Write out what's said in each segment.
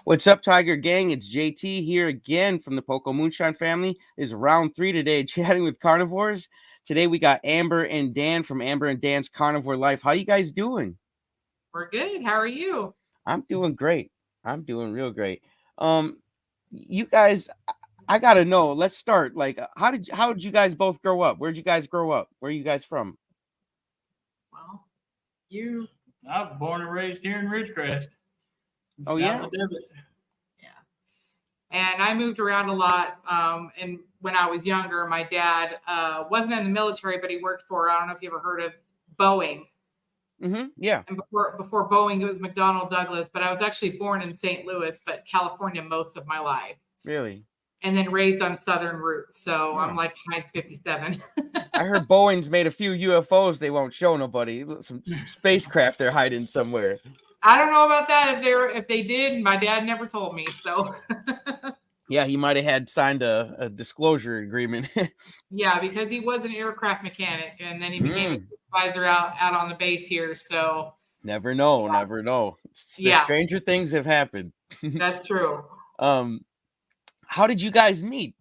What's up, Tiger Gang? It's JT here again from the Poco Moonshine family. This is round 3 today, chatting with carnivores. Today we got Amber and Dan from Amber and Dan's Carnivore Life. How you guys doing? We're good. How are you? I'm doing great. I'm doing real great. You guys, I gotta know. Let's start. Like, how did you guys both grow up? Where'd you guys grow up? Where are you guys from? Well, I was born and raised here in Ridgecrest. Oh, Out yeah? in the desert. yeah. And I moved around a lot. And when I was younger, my dad wasn't in the military, but he worked for, I don't know if you ever heard of Boeing. Yeah. And before Boeing, it was McDonnell Douglas. But I was actually born in St. Louis, but California most of my life. Really? And then raised on Southern roots. So I'm Yeah. like Heinz 57. I heard Boeing's made a few UFOs they won't show nobody. Some spacecraft they're hiding somewhere. I don't know about that. If they did, my dad never told me. So Yeah, he might have had signed a disclosure agreement. yeah, because he was an aircraft mechanic, and then he became a supervisor out on the base here. So Never know. The stranger things have happened. That's true. How did you guys meet?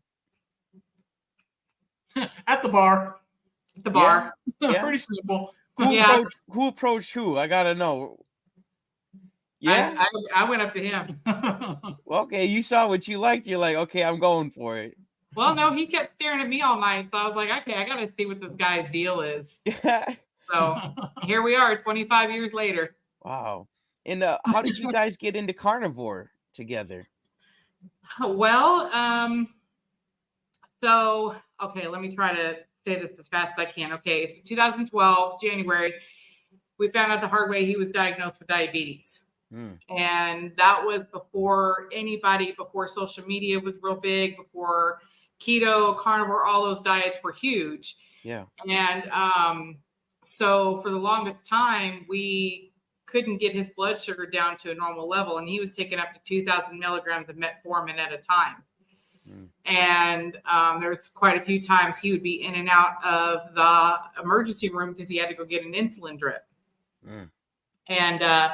At the bar. The bar. Yeah. Pretty simple. Who approached who? I gotta know. Yeah, I went up to him. Well, okay, you saw what you liked. You're like, okay, I'm going for it. Well, no, he kept staring at me all night, so I was like, okay, I gotta see what this guy's deal is. So here we are, 25 years later. Wow. And how did you guys get into carnivore together? Well, so okay, let me try to say this as fast as I can. Okay, so 2012 January, we found out the hard way he was diagnosed with diabetes. And that was before social media was real big, before keto, carnivore, all those diets were huge. Yeah. And so for the longest time, we couldn't get his blood sugar down to a normal level. And he was taking up to 2,000 milligrams of metformin at a time. And there's quite a few times he would be in and out of the emergency room because he had to go get an insulin drip. And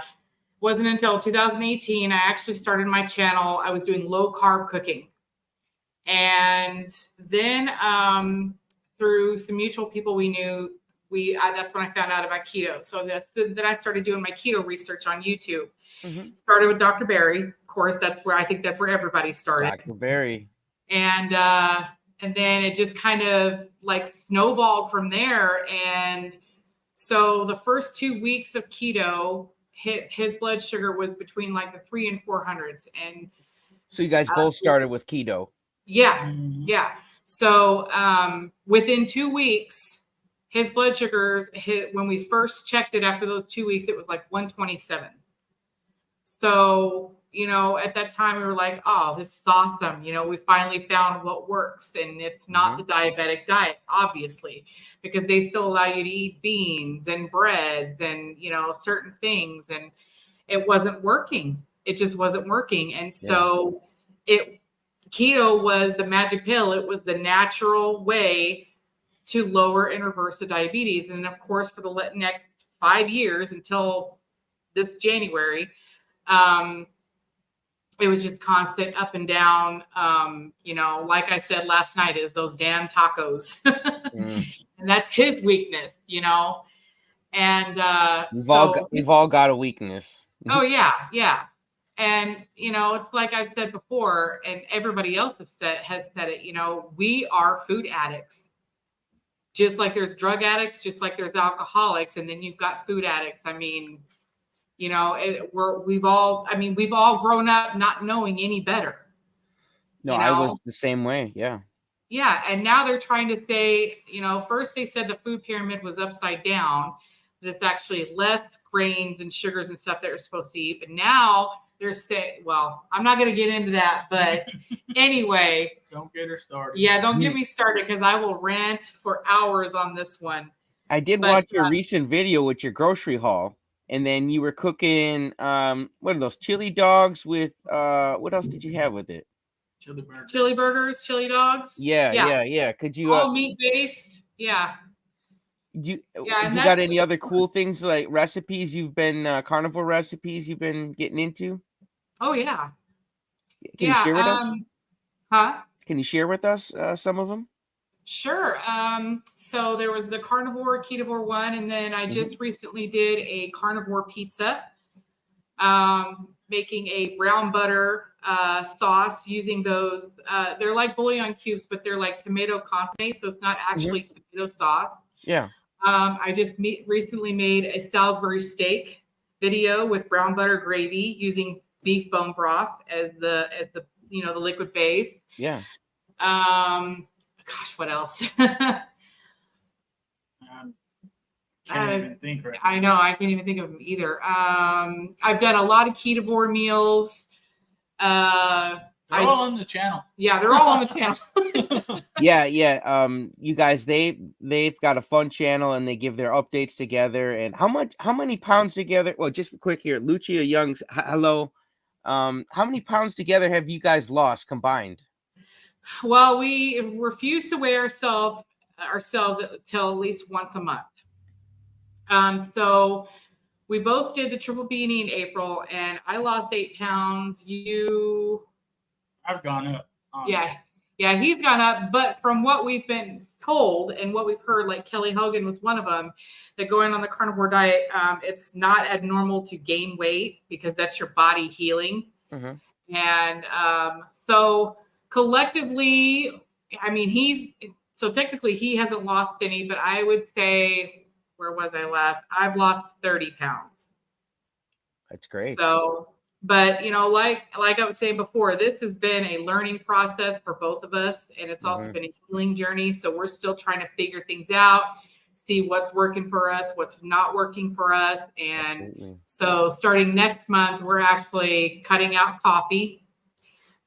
wasn't until 2018 I actually started my channel. I was doing low carb cooking, and then through some mutual people we knew, that's when I found out about keto. So then I started doing my keto research on YouTube. Started with Dr. Berry, of course. That's where everybody started. Dr. Berry. And then it just kind of like snowballed from there. And so the first 2 weeks of keto, his blood sugar was between like the 300s and 400s. And so you guys both started with keto. Yeah. So within 2 weeks, his blood sugars when we first checked it after those 2 weeks, it was like 127. So, at that time we were like, oh, this is awesome. We finally found what works. And it's not the diabetic diet, obviously, because they still allow you to eat beans and breads and, certain things. And it wasn't working. It just wasn't working. And so keto was the magic pill. It was the natural way to lower and reverse the diabetes. And of course, for the next 5 years until this January, it was just constant up and down. Like I said last night, is those damn tacos. And that's his weakness, And we've all got a weakness. Oh, yeah. And, it's like I've said before, and everybody else has said it, we are food addicts. Just like there's drug addicts, just like there's alcoholics, and then you've got food addicts. I mean, we've all grown up not knowing any better. No, I was the same way. Yeah. Yeah. And now they're trying to say, first they said the food pyramid was upside down. That it's actually less grains and sugars and stuff that you're supposed to eat. But now they're saying, well, I'm not going to get into that. But anyway. Don't get her started. Yeah, don't get me started because I will rant for hours on this one. I did watch your recent video with your grocery haul. And then you were cooking, what are those, chili dogs with, what else did you have with it? Chili burgers, chili dogs. Yeah. Could you? All meat-based, yeah. You got any other cool things like recipes you've been, carnivore recipes you've been getting into? Oh, yeah. Can you share with us? Huh? Can you share with us some of them? Sure. So there was the carnivore, ketovore one, and then I just recently did a carnivore pizza, making a brown butter sauce using those. They're like bouillon cubes, but they're like tomato consomme, so it's not actually tomato sauce. Yeah. I just recently made a Salisbury steak video with brown butter gravy using beef bone broth as the the liquid base. Yeah. Gosh, what else? Can't even think right now. I know, I can't even think of them either. I've done a lot of ketovore meals. They're all on the channel. Yeah, they're all on the channel. Yeah. You guys, they've got a fun channel and they give their updates together. And how many pounds together? Well, just quick here, Lucia Young's hello. How many pounds together have you guys lost combined? Well, we refuse to weigh ourselves till at least once a month. So we both did the triple beanie in April, and I lost 8 pounds. I've gone up. Yeah, he's gone up. But from what we've been told and what we've heard, like Kelly Hogan was one of them, that going on the carnivore diet, it's not abnormal to gain weight because that's your body healing. And so collectively, I mean, technically he hasn't lost any, but I would say, where was I last? I've lost 30 pounds. That's great. So, but like I was saying before, this has been a learning process for both of us, and it's also been a healing journey. So we're still trying to figure things out, see what's working for us, what's not working for us. And so starting next month, we're actually cutting out coffee.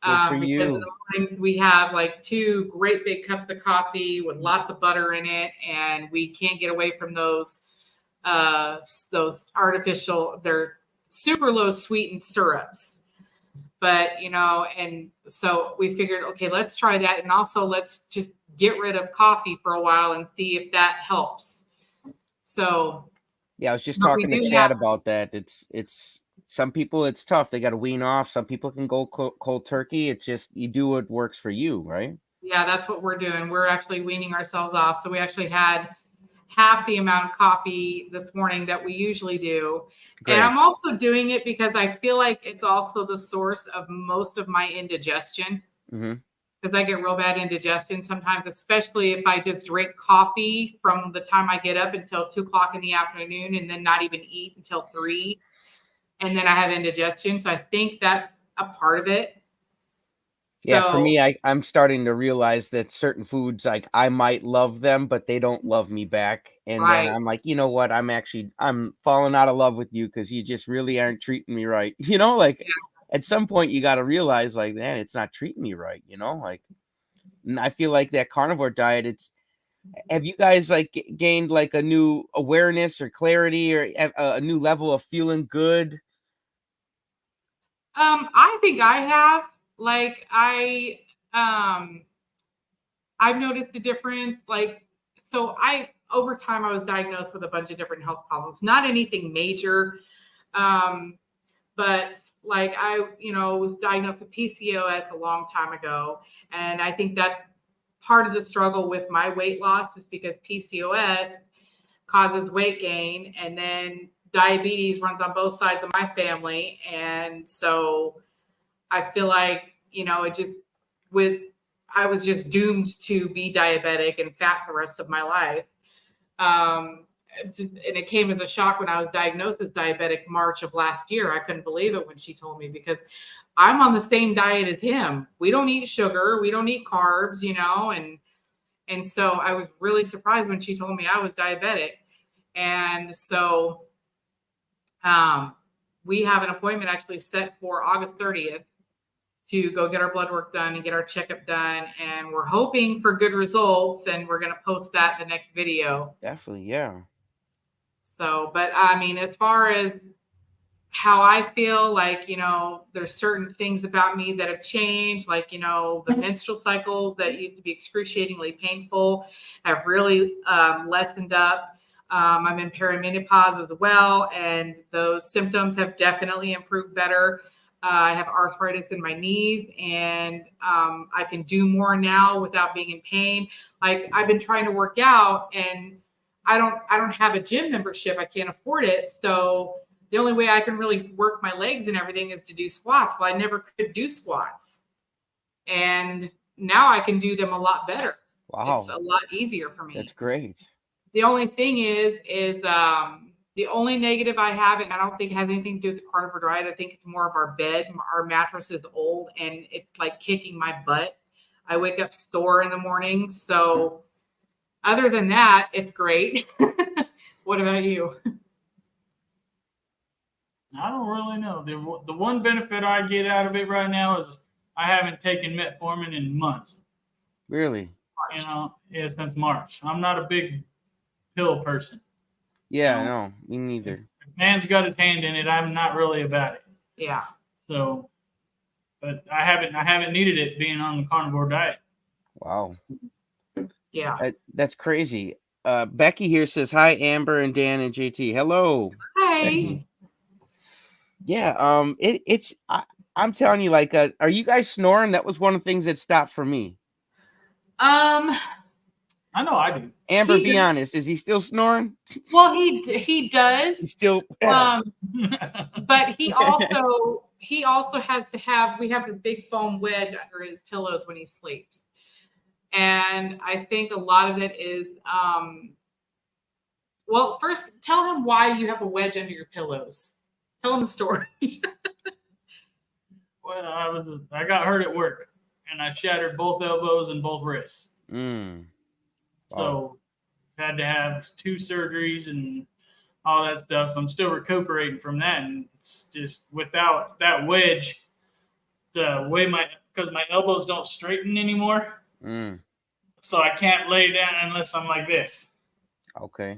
Good for because you. in the mornings we have like 2 great big cups of coffee with lots of butter in it, and we can't get away from those artificial, they're super low sweetened syrups. But and so we figured, okay, let's try that, and also let's just get rid of coffee for a while and see if that helps. So yeah, I was just talking to Chad about that. It's some people it's tough. They got to wean off. Some people can go cold turkey. It's just you do what works for you, right? Yeah, that's what we're doing. We're actually weaning ourselves off. So we actually had half the amount of coffee this morning that we usually do. Great. And I'm also doing it because I feel like it's also the source of most of my indigestion. Because I get real bad indigestion sometimes, especially if I just drink coffee from the time I get up until 2:00 in the afternoon and then not even eat until 3. And then I have indigestion. So I think that's a part of it. Yeah, for me, I'm starting to realize that certain foods, like I might love them, but they don't love me back. And then I'm like, you know what? I'm falling out of love with you because you just really aren't treating me right. At some point you got to realize like, man, it's not treating me right. And I feel like that carnivore diet, have you guys like gained like a new awareness or clarity or a new level of feeling good? I think I have. Like I've noticed a difference. Over time I was diagnosed with a bunch of different health problems, not anything major. But like I was diagnosed with PCOS a long time ago. And I think that's part of the struggle with my weight loss is because PCOS causes weight gain, and then diabetes runs on both sides of my family. And so I feel like, I was just doomed to be diabetic and fat the rest of my life. And it came as a shock when I was diagnosed as diabetic March of last year. I couldn't believe it when she told me, because I'm on the same diet as him. We don't eat sugar. We don't eat carbs, and so I was really surprised when she told me I was diabetic. And so we have an appointment actually set for August 30th to go get our blood work done and get our checkup done. And we're hoping for good results, and we're going to post that in the next video. Definitely. Yeah. So, but I mean, as far as how I feel, like, there's certain things about me that have changed, like, the menstrual cycles that used to be excruciatingly painful have really lessened up. I'm in perimenopause as well, and those symptoms have definitely improved better. I have arthritis in my knees, and I can do more now without being in pain. Like, I've been trying to work out, and I don't have a gym membership. I can't afford it. So the only way I can really work my legs and everything is to do squats. Well, I never could do squats. And now I can do them a lot better. Wow. It's a lot easier for me. That's great. The only thing is the only negative I have, and I don't think it has anything to do with the carnivore diet. I think it's more of our bed. Our mattress is old, and it's like kicking my butt. I wake up sore in the morning. So other than that, it's great. What about you? I don't really know. The one benefit I get out of it right now is I haven't taken metformin in months. Really? Yeah, since March. I'm not a big pill person. Yeah, no, me neither. If man's got his hand in it, I'm not really about it. Yeah. So, but I haven't needed it being on the carnivore diet. Wow. Yeah. That's crazy. Becky here says, hi, Amber and Dan and JT. Hello. Hi. Becky. Yeah. I'm telling you, like, are you guys snoring? That was one of the things that stopped for me. I know I do. Amber, be honest. Is he still snoring? Well, he does. He's still. But he also has to have. We have this big foam wedge under his pillows when he sleeps, and I think a lot of it is. Well, first, tell him why you have a wedge under your pillows. Tell him the story. Well, I got hurt at work, and I shattered both elbows and both wrists. Wow. So had to have 2 surgeries and all that stuff. I'm still recuperating from that, and it's just without that wedge, the way because my elbows don't straighten anymore. So I can't lay down unless I'm like this. Okay.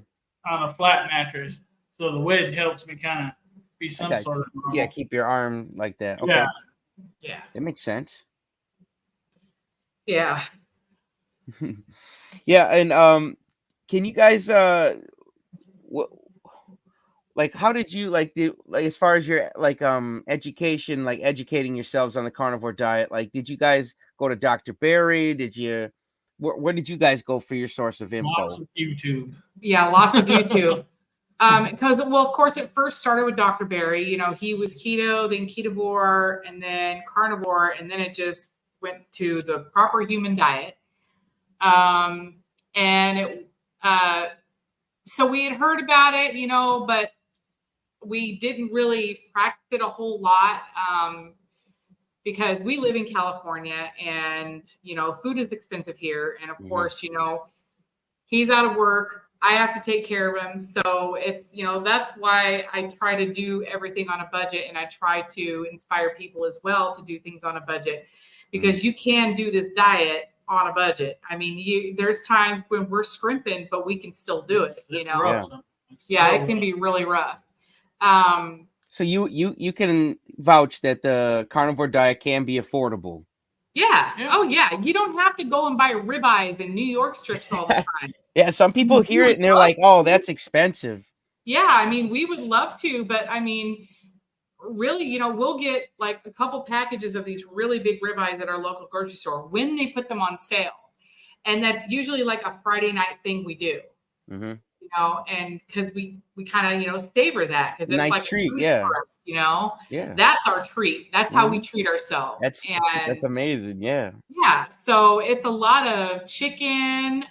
On a flat mattress. So the wedge helps me kind of be some sort of normal. Yeah, keep your arm like that. Okay. Yeah. Yeah. That makes sense. Yeah. Yeah, and can you guys what, like, how did you like as far as your education, like educating yourselves on the carnivore diet, like did you guys go to Dr. Berry? Did you where did you guys go for your source of info? Lots of YouTube. Yeah, lots of YouTube. Because, well, of course, it first started with Dr. Berry. You know, he was keto, then ketovore, and then carnivore, and then it just went to the proper human diet. And it, so we had heard about it, you know, but we didn't really practice it a whole lot, because we live in California, and, you know, food is expensive here. And of course, you know, he's out of work. I have to take care of him. So it's, you know, that's why I try to do everything on a budget, and I try to inspire people as well to do things on a budget, because you can do this diet on a budget. I mean, there's times when we're scrimping, but we can still do it, you know? Rough. Yeah, it can be really rough. So you can vouch that the carnivore diet can be affordable. Yeah. Oh yeah. You don't have to go and buy ribeyes and New York strips all the time. Yeah, some people hear it and they're like, oh, that's expensive. Yeah, I mean, we would love to, but I mean, really, you know, we'll get like a couple packages of these really big ribeyes at our local grocery store when they put them on sale. And that's usually like a Friday night thing we do. You know, and because we kind of, you know, savor that, because it's nice like treat, a treat yeah. for us, you know. Yeah, that's our treat. That's how we treat ourselves. That's amazing. Yeah. Yeah, so it's a lot of chicken,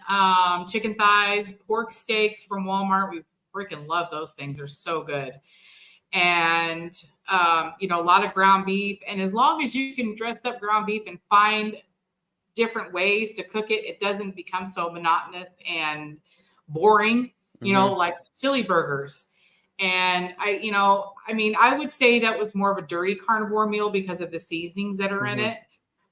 chicken thighs, pork steaks from Walmart. We freaking love those things. They're so good. And you know, a lot of ground beef. And as long as you can dress up ground beef and find different ways to cook it, it doesn't become so monotonous and boring, you know, like chili burgers. And you know, I mean, I would say that was more of a dirty carnivore meal because of the seasonings that are in it.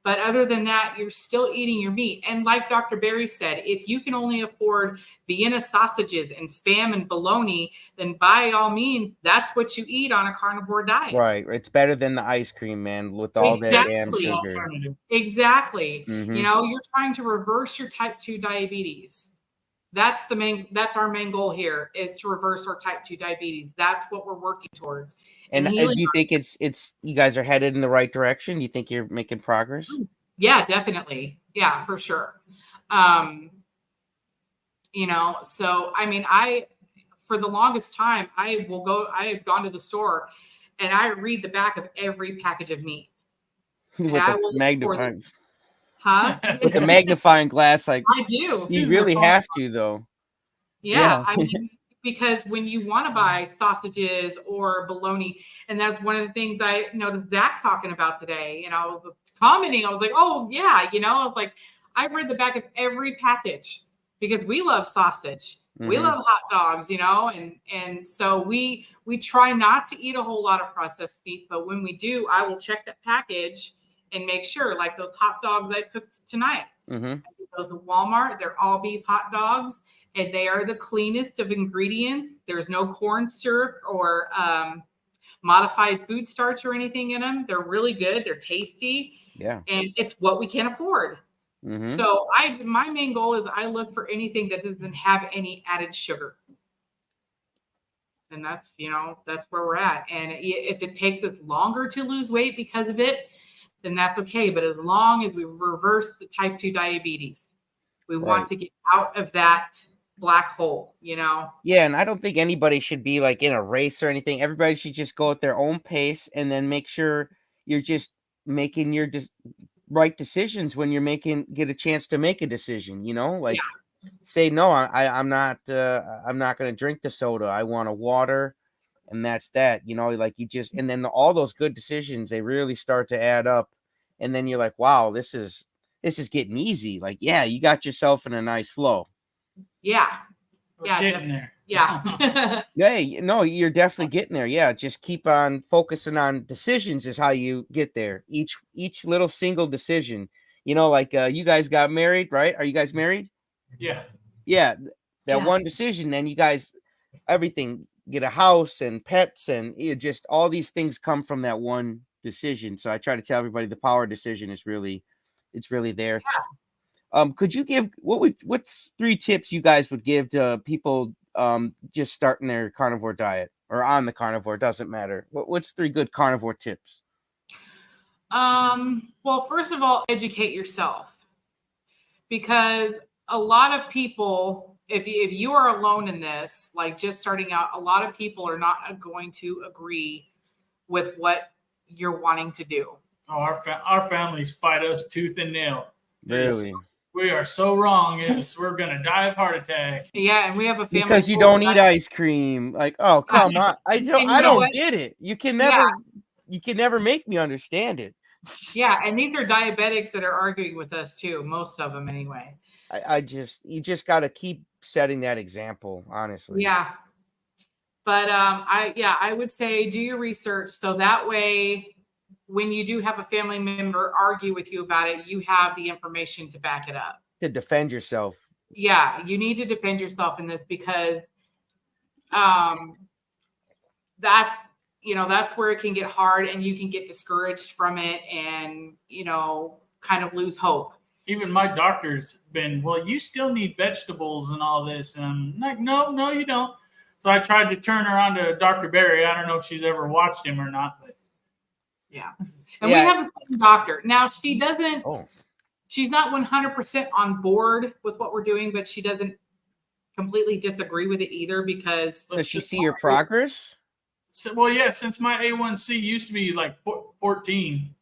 But other than that, you're still eating your meat. And like Dr. Berry said, if you can only afford Vienna sausages and Spam and bologna, then by all means, that's what you eat on a carnivore diet. Right. It's better than the ice cream, man, with all that damn sugar. Exactly. You know, you're trying to reverse your type 2 diabetes. That's our main goal here, is to reverse our type 2 diabetes. That's what we're working towards. And do healing. you think it's you guys are headed in the right direction? Do you think you're making progress? Yeah, definitely. Yeah, for sure. So I mean, for the longest time, I have gone to the store and I read the back of every package of meat. And With I the will look for the, magnifying huh? with the magnifying glass, like I do. you really have to though. Yeah, I mean, because when you want to buy sausages or bologna, and that's one of the things I noticed Zach talking about today, and I was commenting, I was like, oh yeah, I was like, I read the back of every package because we love sausage, we love hot dogs, and so we try not to eat a whole lot of processed meat, but when we do, I will check that package and make sure, like those hot dogs I cooked tonight, those at Walmart, they're all beef hot dogs. And they are the cleanest of ingredients. There's no corn syrup or modified food starch or anything in them. They're really good. They're tasty. Yeah. And it's what we can afford. So my main goal is I look for anything that doesn't have any added sugar. And that's where we're at. And if it takes us longer to lose weight because of it, then that's okay. But as long as we reverse the type 2 diabetes, we want to get out of that black hole, Yeah, and I don't think anybody should be like in a race or anything. Everybody should just go at their own pace and then make sure you're just making your right decisions when you're get a chance to make a decision, like say no, I'm not going to drink the soda. I want a water, and that's that, like you just, and then all those good decisions, they really start to add up, and then you're like, wow, this is getting easy. Like, yeah, you got yourself in a nice flow. Yeah. We're getting there. Yeah. Yeah, no, you're definitely getting there. Yeah, just keep on focusing on decisions is how you get there. Each little single decision. Like you guys got married, right? Are you guys married? Yeah. Yeah, that one decision, then you guys, everything, get a house and pets, and just all these things come from that one decision. So I try to tell everybody the power of decision is really, it's really there. Could you give what's 3 tips you guys would give to people just starting their carnivore diet or on the carnivore? Doesn't matter. What's 3 good carnivore tips? Well, first of all, educate yourself, because a lot of people, if you are alone in this, like just starting out, a lot of people are not going to agree with what you're wanting to do. Oh, our families fight us tooth and nail. Really? We are so wrong. We're gonna die of heart attack. Yeah, and we have a family because you don't eat ice cream. Like, oh come on, I don't get it. You can never make me understand it. Yeah, and these are diabetics that are arguing with us too. Most of them, anyway. You just got to keep setting that example, honestly. Yeah. But I would say do your research so that way when you do have a family member argue with you about it, you have the information to back it up. To defend yourself. Yeah, you need to defend yourself in this because that's where it can get hard and you can get discouraged from it and, kind of lose hope. Even my doctor's been, well, you still need vegetables and all this. And I'm like, no, you don't. So I tried to turn her on to Dr. Barry. I don't know if she's ever watched him or not. But yeah. And we have the same doctor. Now, she doesn't, she's not 100% on board with what we're doing, but she doesn't completely disagree with it either because. Does she see your progress? So, well, yeah, since my A1C used to be like 14,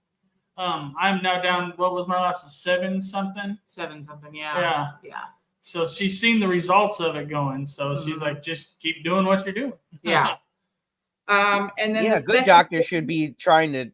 I'm now down, what was my last one? 7 something, yeah. So she's seen the results of it going. So she's like, just keep doing what you're doing. Yeah. And then a good doctor should be trying to,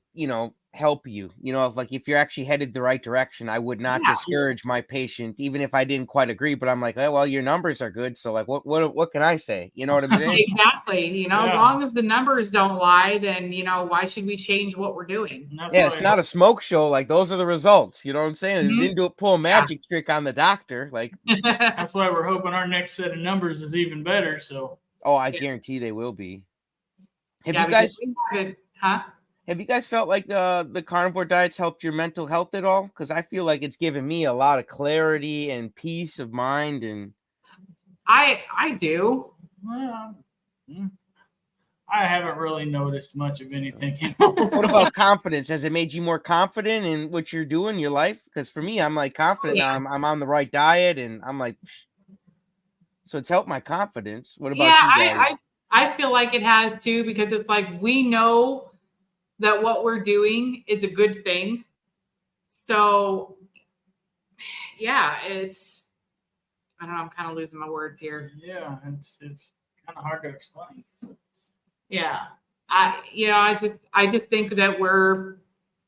help you. If you're actually headed the right direction, I would not discourage my patient, even if I didn't quite agree. But I'm like, oh, well, your numbers are good. So like, what can I say? You know what I'm saying? Exactly. As long as the numbers don't lie, then why should we change what we're doing? It's not a smoke show. Like those are the results. You know what I'm saying? You didn't pull a magic trick on the doctor. Like that's why we're hoping our next set of numbers is even better. So I guarantee they will be. Have you guys? Have you guys felt like the carnivore diets helped your mental health at all? Because I feel like it's given me a lot of clarity and peace of mind. And I do. I haven't really noticed much of anything. What about confidence? Has it made you more confident in what you're doing, your life? Because for me, I'm like confident now. I'm on the right diet, and I'm like, so it's helped my confidence. What about Yeah, you guys? I feel like it has too, because it's like we know that what we're doing is a good thing. So yeah, I don't know, I'm kind of losing my words here. Yeah, it's kind of hard to explain. Yeah. I just think that we're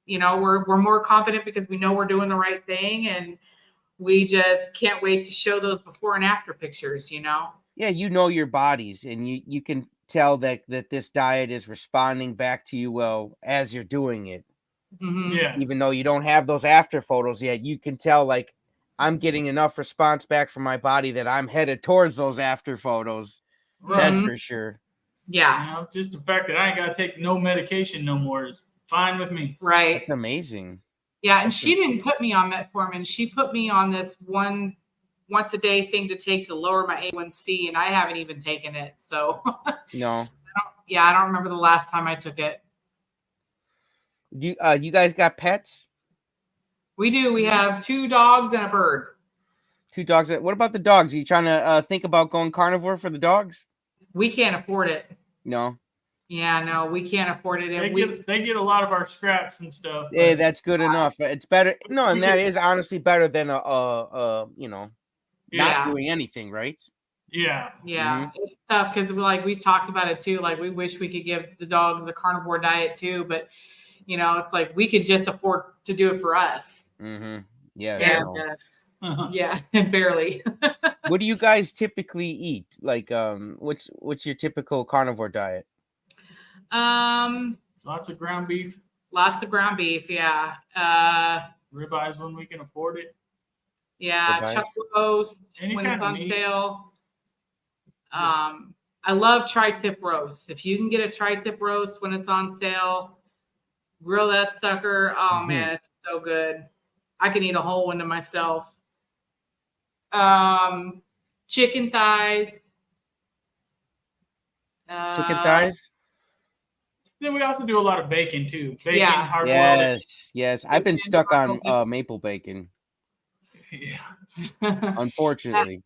more confident because we know we're doing the right thing, and we just can't wait to show those before and after pictures, Yeah, you know your bodies, and you can tell that this diet is responding back to you well as you're doing it. Mm-hmm. Yeah. Even though you don't have those after photos yet, you can tell like I'm getting enough response back from my body that I'm headed towards those after photos. Right. That's Mhm. for sure. Yeah. Just the fact that I ain't got to take no medication no more is fine with me. Right. That's amazing. Yeah, and she didn't put me on metformin. She put me on this once a day thing to take to lower my A1C, and I haven't even taken it. So No. I don't remember the last time I took it. You guys got pets? We do. We have 2 dogs and a bird. 2 dogs. What about the dogs? Are you trying to think about going carnivore for the dogs? We can't afford it. No. Yeah, no, we can't afford it. They get a lot of our scraps and stuff. Yeah, that's good enough. It's better. No, and that is honestly better than not Yeah. doing anything, right? Yeah, Mhm. It's tough because we talked about it too. Like we wish we could give the dogs the carnivore diet too, but it's like we could just afford to do it for us. Mm-hmm. Yeah. And, no. yeah, barely. What do you guys typically eat? Like, what's your typical carnivore diet? Lots of ground beef. Lots of ground beef. Yeah. Ribeyes when we can afford it. Yeah, Ribeyes. chuck roast when it's on sale. I love tri-tip roast. If you can get a tri-tip roast when it's on sale, grill that sucker. Oh man, it's so good. I can eat a whole one to myself. Chicken thighs. Chicken thighs. Then we also do a lot of bacon too. Bacon, Yeah. hard-boiled. Yes. I've been stuck on maple bacon. Yeah. Unfortunately.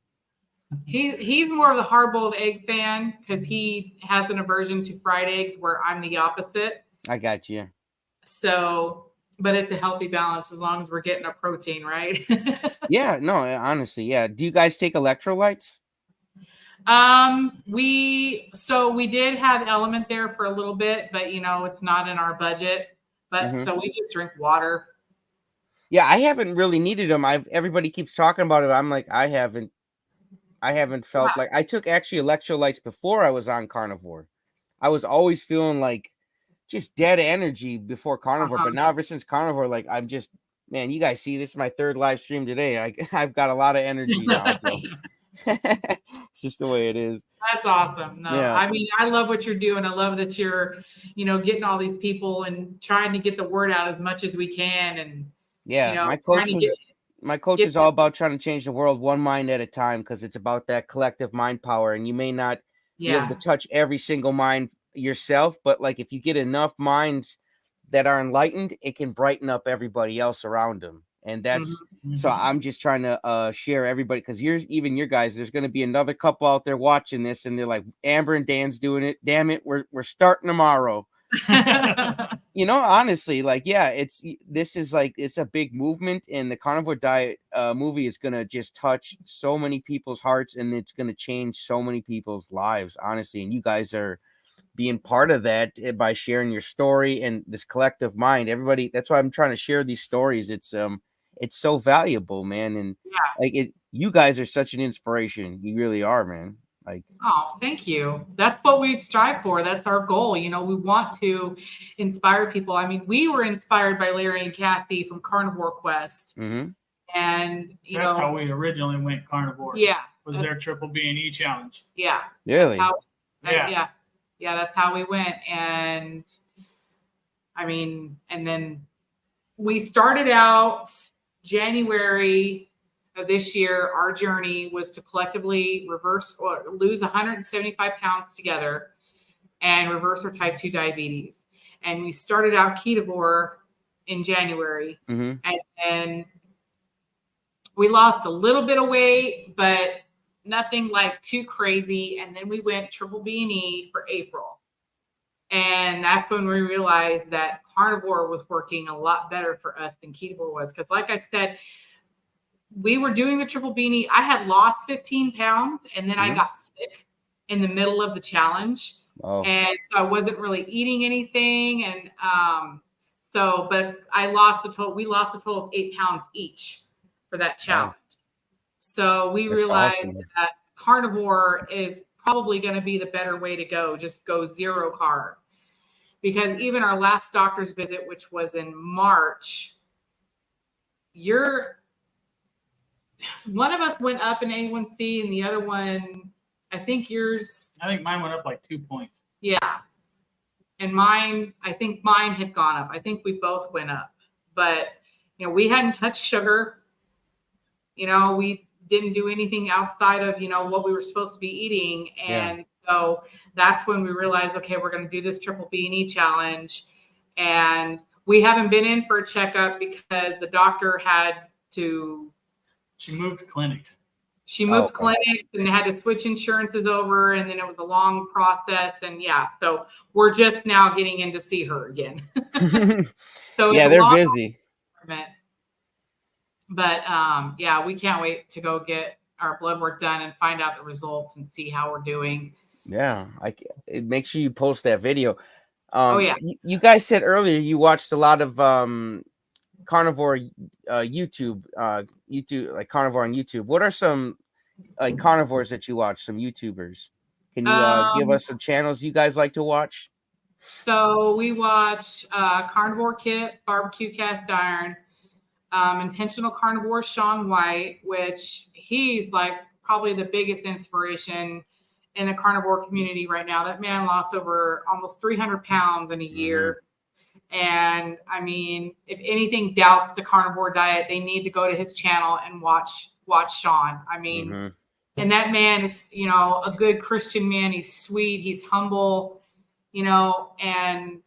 He's more of the hard-boiled egg fan because he has an aversion to fried eggs, where I'm the opposite. I got you. So, but it's a healthy balance as long as we're getting a protein, right? Yeah, no, honestly, yeah. Do you guys take electrolytes? We did have Element there for a little bit, but it's not in our budget. But so we just drink water. Yeah, I haven't really needed them. Everybody keeps talking about it. I'm like, I haven't felt like I took actually electrolytes before I was on carnivore. I was always feeling like just dead energy before carnivore, but now ever since carnivore, like I'm just, man, you guys see this is my 3rd live stream today. I've got a lot of energy now. So it's just the way it is. That's awesome. No, yeah. I mean, I love what you're doing. I love that you're, getting all these people and trying to get the word out as much as we can. And yeah, my coach is all about trying to change the world one mind at a time, because it's about that collective mind power, and you may not be able to touch every single mind yourself, but like if you get enough minds that are enlightened, it can brighten up everybody else around them. And that's so I'm just trying to share everybody, because your guys, there's going to be another couple out there watching this, and they're like, Amber and Dan's doing it, damn it, we're starting tomorrow. Honestly, like, yeah, it's a big movement, and the carnivore diet movie is gonna just touch so many people's hearts, and it's gonna change so many people's lives, honestly. And you guys are being part of that by sharing your story and this collective mind. Everybody, that's why I'm trying to share these stories. It's so valuable, man. And you guys are such an inspiration. You really are, man. Like, oh, thank you. That's what we strive for. That's our goal. We want to inspire people. I mean, we were inspired by Larry and Cassie from Carnivore Quest. And that's how we originally went carnivore. Yeah. Was their Triple B&E challenge. Yeah. Really? Yeah, that's how we went. And I mean, and then we started out January of this year. Our journey was to collectively lose 175 pounds together. and reverse her type 2 diabetes. And we started out Carnivore in January, and we lost a little bit of weight, but nothing like too crazy. And then we went triple B&E for April. And that's when we realized that Carnivore was working a lot better for us than Carnivore was. Because like I said, we were doing the triple B&E. I had lost 15 pounds, and then I got sick in the middle of the challenge. Oh. And so I wasn't really eating anything. And but we lost a total of 8 pounds each for that challenge. Wow. So we realized that Carnivore is probably going to be the better way to go. Just go 0 carb. Because even our last doctor's visit, which was in March, one of us went up in A1C and the other one, I think mine went up like 2 points. Yeah. And I think mine had gone up. I think we both went up. But, we hadn't touched sugar. We didn't do anything outside of, what we were supposed to be eating. And so that's when we realized, okay, we're going to do this triple B&E challenge. And we haven't been in for a checkup because the doctor had to. She moved clinics. She moved clinics and had to switch insurances over. And then it was a long process. And so we're just now getting in to see her again. So they're busy. But we can't wait to go get our blood work done and find out the results and see how we're doing. Yeah, make sure you post that video. Yeah. You guys said earlier you watched a lot of Carnivore YouTube, like Carnivore on YouTube. What are some like carnivores that you watch? Some YouTubers? Can you give us some channels you guys like to watch? So we watch Carnivore Kit, Barbecue Cast Iron, Intentional Carnivore Sean White, which he's like probably the biggest inspiration in the carnivore community right now. That man lost over almost 300 pounds in a year. And I mean, if anything doubts the carnivore diet, they need to go to his channel and watch Sean. I mean, and that man is, a good Christian man. He's sweet. He's humble, and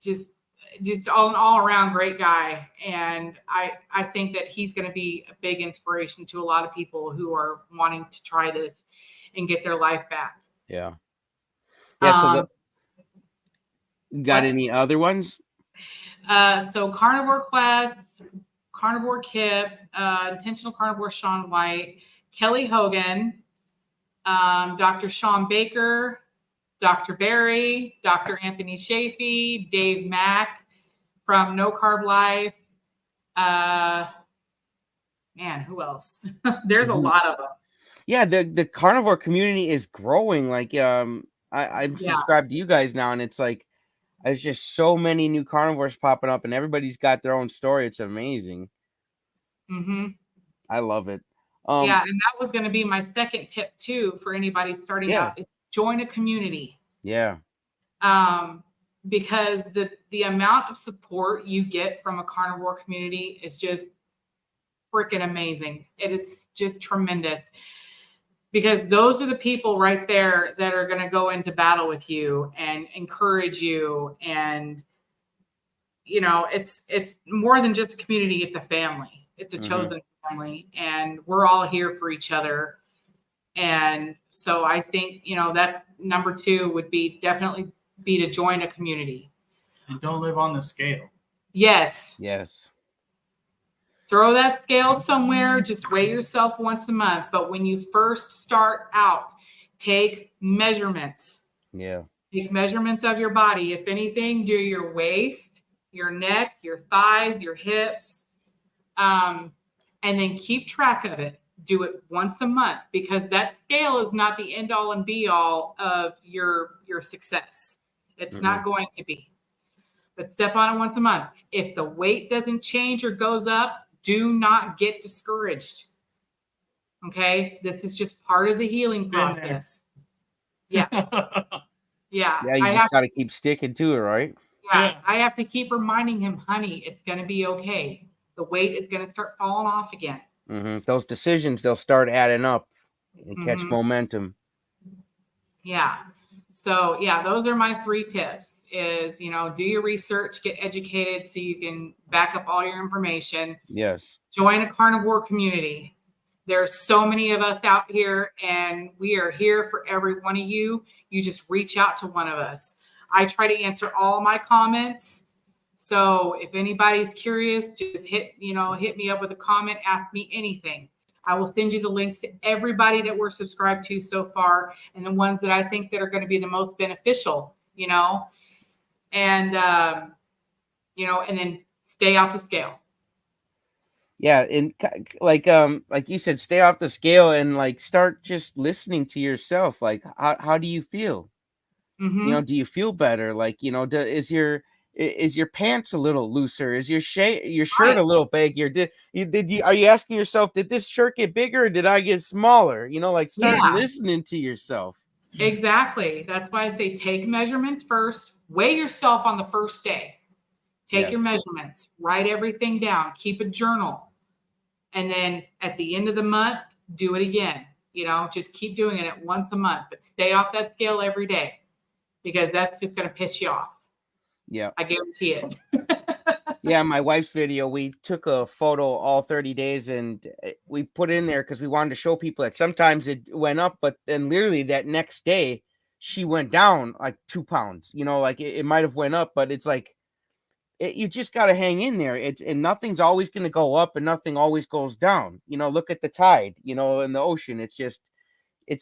just an all around great guy. And I think that he's going to be a big inspiration to a lot of people who are wanting to try this and get their life back. Yeah. So got any other ones? So Carnivore Quest, Carnivore Kip, Intentional Carnivore Sean White, Kelly Hogan, Dr. Sean Baker, Dr. Barry, Dr. Anthony Chafee, Dave Mack from No Carb Life. Man, who else? There's a lot of them. Yeah, the carnivore community is growing. Like, I'm subscribed to you guys now, and it's like there's just so many new carnivores popping up, and everybody's got their own story. It's amazing. I love it. And that was going to be my second tip too for anybody starting out: is join a community. Yeah. Because the amount of support you get from a carnivore community is just freaking amazing. It is just tremendous. Because those are the people right there that are going to go into battle with you and encourage you. And, it's more than just a community. It's a family. It's a chosen family. And we're all here for each other. And so I think, that's number 2 would be definitely be to join a community. And don't live on the scale. Yes. Throw that scale somewhere. Just weigh yourself once a month. But when you first start out, take measurements. Yeah. Take measurements of your body. If anything, do your waist, your neck, your thighs, your hips, and then keep track of it. Do it once a month, because that scale is not the end all and be all of your success. It's not going to be. But step on it once a month. If the weight doesn't change or goes up, do not get discouraged. Okay? This is just part of the healing process. Yeah. Yeah, you just got to keep sticking to it, right? Yeah. I have to keep reminding him, honey, it's going to be okay. The weight is going to start falling off again. Those decisions, they'll start adding up and catch momentum. Yeah. So yeah, those are my 3 tips is, you know, do your research, get educated so you can back up all your information. Yes. Join a carnivore community. There's so many of us out here and we are here for every one of you. You just reach out to one of us. I try to answer all my comments. So if anybody's curious, just hit me up with a comment, ask me anything. I will send you the links to everybody that we're subscribed to so far and the ones that I think that are going to be the most beneficial, you know, and, and then stay off the scale. Yeah. And like you said, stay off the scale and like start just listening to yourself. Like, how do you feel? Mm-hmm. You know, do you feel better? Like, you know, is your pants a little looser? Is your shirt Right. a little baggier? Are you asking yourself, did this shirt get bigger or did I get smaller? You know, like start Yeah. listening to yourself. Exactly. That's why I say take measurements first. Weigh yourself on the first day. Take your Yes. measurements. Write everything down. Keep a journal. And then at the end of the month, do it again. You know, just keep doing it once a month, but stay off that scale every day because that's just going to piss you off. Yeah. I guarantee it. Yeah, my wife's video, we took a photo all 30 days and we put in there because we wanted to show people that sometimes it went up, but then literally that next day she went down like 2 pounds. You know, like it might have went up, but it's like you just got to hang in there. And nothing's always going to go up and nothing always goes down. You know, look at the tide, you know, in the ocean. It's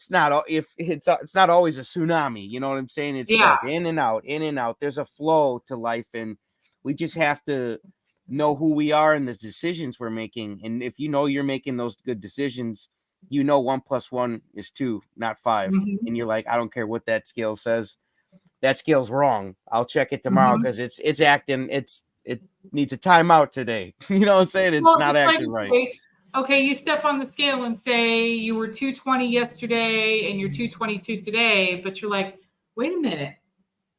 not it's not always a tsunami. You know what I'm saying? It Yeah. goes in and out, in and out. There's a flow to life, and we just have to know who we are and the decisions we're making. And if you know you're making those good decisions, you know 1 + 1 is 2, not 5. Mm-hmm. And you're like, I don't care what that scale says. That scale's wrong. I'll check it tomorrow Mm-hmm. because it's acting. It needs a timeout today. You know what I'm saying? It's Well, not it's like, acting right. okay, you step on the scale and say you were 220 yesterday and you're 222 today, but you're like, wait a minute,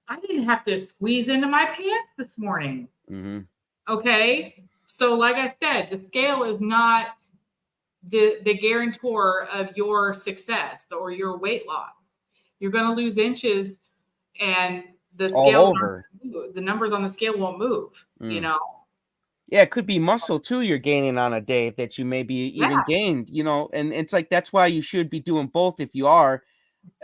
I didn't have to squeeze into my pants this morning. Mm-hmm. Okay, so like I said, the scale is not the guarantor of your success or your weight loss. You're going to lose inches, and the All scale, over. the numbers on the scale won't move. You know. Yeah, it could be muscle too you're gaining on a day that you maybe even gained, you know, and it's like that's why you should be doing both if you are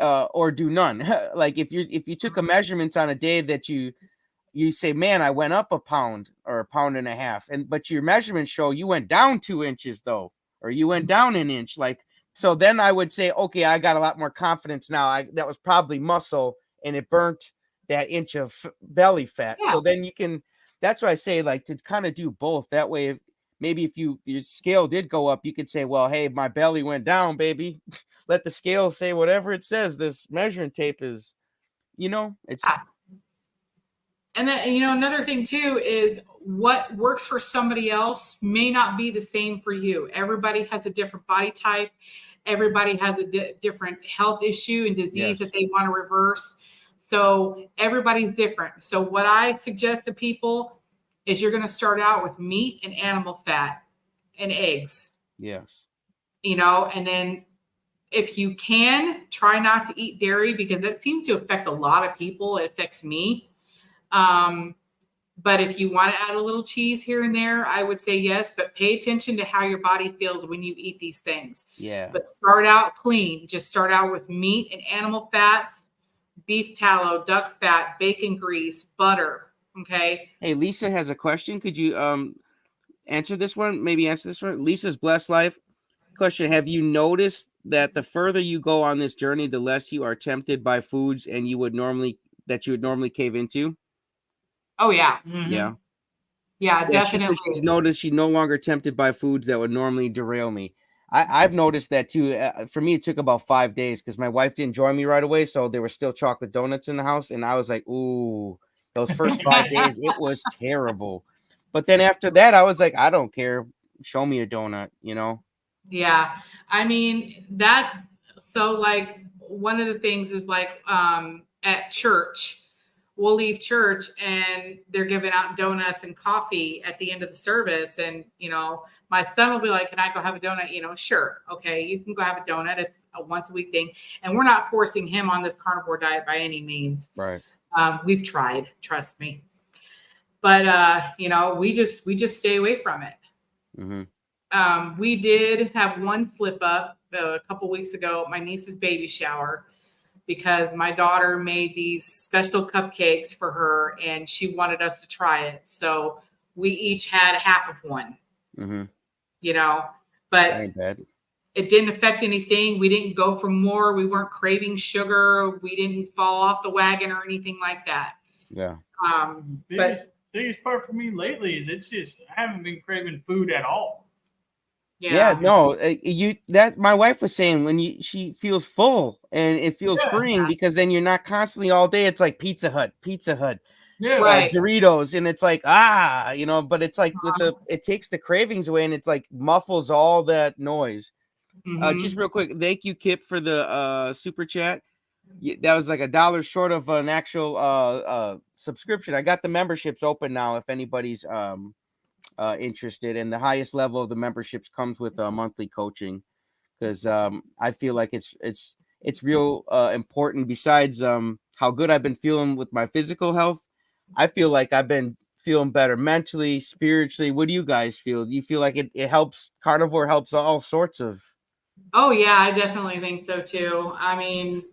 or do none. Like if you took a measurements on a day that you say, man, I went up a pound or a pound and a half, but your measurements show you went down 2 inches though, or you went down an inch. Like, so then I would say, okay, I got a lot more confidence now. That was probably muscle and it burnt that inch of belly fat. Yeah. So then you can, that's why I say like to kind of do both. That way, maybe if your scale did go up, you could say, well, hey, my belly went down, baby. Let the scale say whatever it says. This measuring tape is, you know, it's. And then, you know, another thing too is what works for somebody else may not be the same for you. Everybody has a different body type. Everybody has a different health issue and disease that they want to reverse. So everybody's different. So what I suggest to people is you're going to start out with meat and animal fat and eggs. Yes. You know, and then if you can, try not to eat dairy because that seems to affect a lot of people. It affects me. But if you want to add a little cheese here and there, I would say yes, but pay attention to how your body feels when you eat these things. Yeah. But start out clean. Just start out with meat and animal fats, beef tallow, duck fat, bacon grease, butter. Okay. Hey, Lisa has a question. Could you answer this one? Maybe answer this one. Lisa's Blessed Life question. Have you noticed that the further you go on this journey, the less you are tempted by foods and you would normally cave into? Oh yeah. Mm-hmm. Yeah. Yeah, Yeah, she definitely. said she's noticed she's no longer tempted by foods that would normally derail me. I've noticed that too. For me, it took about 5 days because my wife didn't join me right away. So there were still chocolate donuts in the house. And I was like, ooh, those first 5 days, it was terrible. But then after that, I was like, I don't care. Show me a donut, you know? Yeah. I mean, that's so like one of the things is like at church, we'll leave church and they're giving out donuts and coffee at the end of the service. And, my son will be like, can I go have a donut? Sure. Okay. You can go have a donut. It's a once a week thing. And we're not forcing him on this carnivore diet by any means. Right. We've tried, trust me. But, we just stay away from it. Mm-hmm. We did have one slip up a couple weeks ago at my niece's baby shower, because my daughter made these special cupcakes for her and she wanted us to try it. So we each had half of one, Mm-hmm. But That ain't bad. it didn't affect anything. We didn't go for more. We weren't craving sugar. We didn't fall off the wagon or anything like that. Yeah. Biggest part for me lately is it's just, I haven't been craving food at all. Yeah, no, my wife was saying when she feels full and it feels freeing, because then you're not constantly all day. It's like Pizza Hut, Right. Doritos, and it's like but it's like it takes the cravings away and it's like muffles all that noise. Just real quick, thank you, Kip, for the super chat. That was like $1 short of an actual subscription. I got the memberships open now if anybody's interested, and the highest level of the memberships comes with monthly coaching, because I feel like it's real important. Besides how good I've been feeling with my physical health, I feel like I've been feeling better mentally, spiritually. What do you guys feel? Do you feel like it helps? Carnivore helps all sorts of. Oh yeah, I definitely think so too. I mean,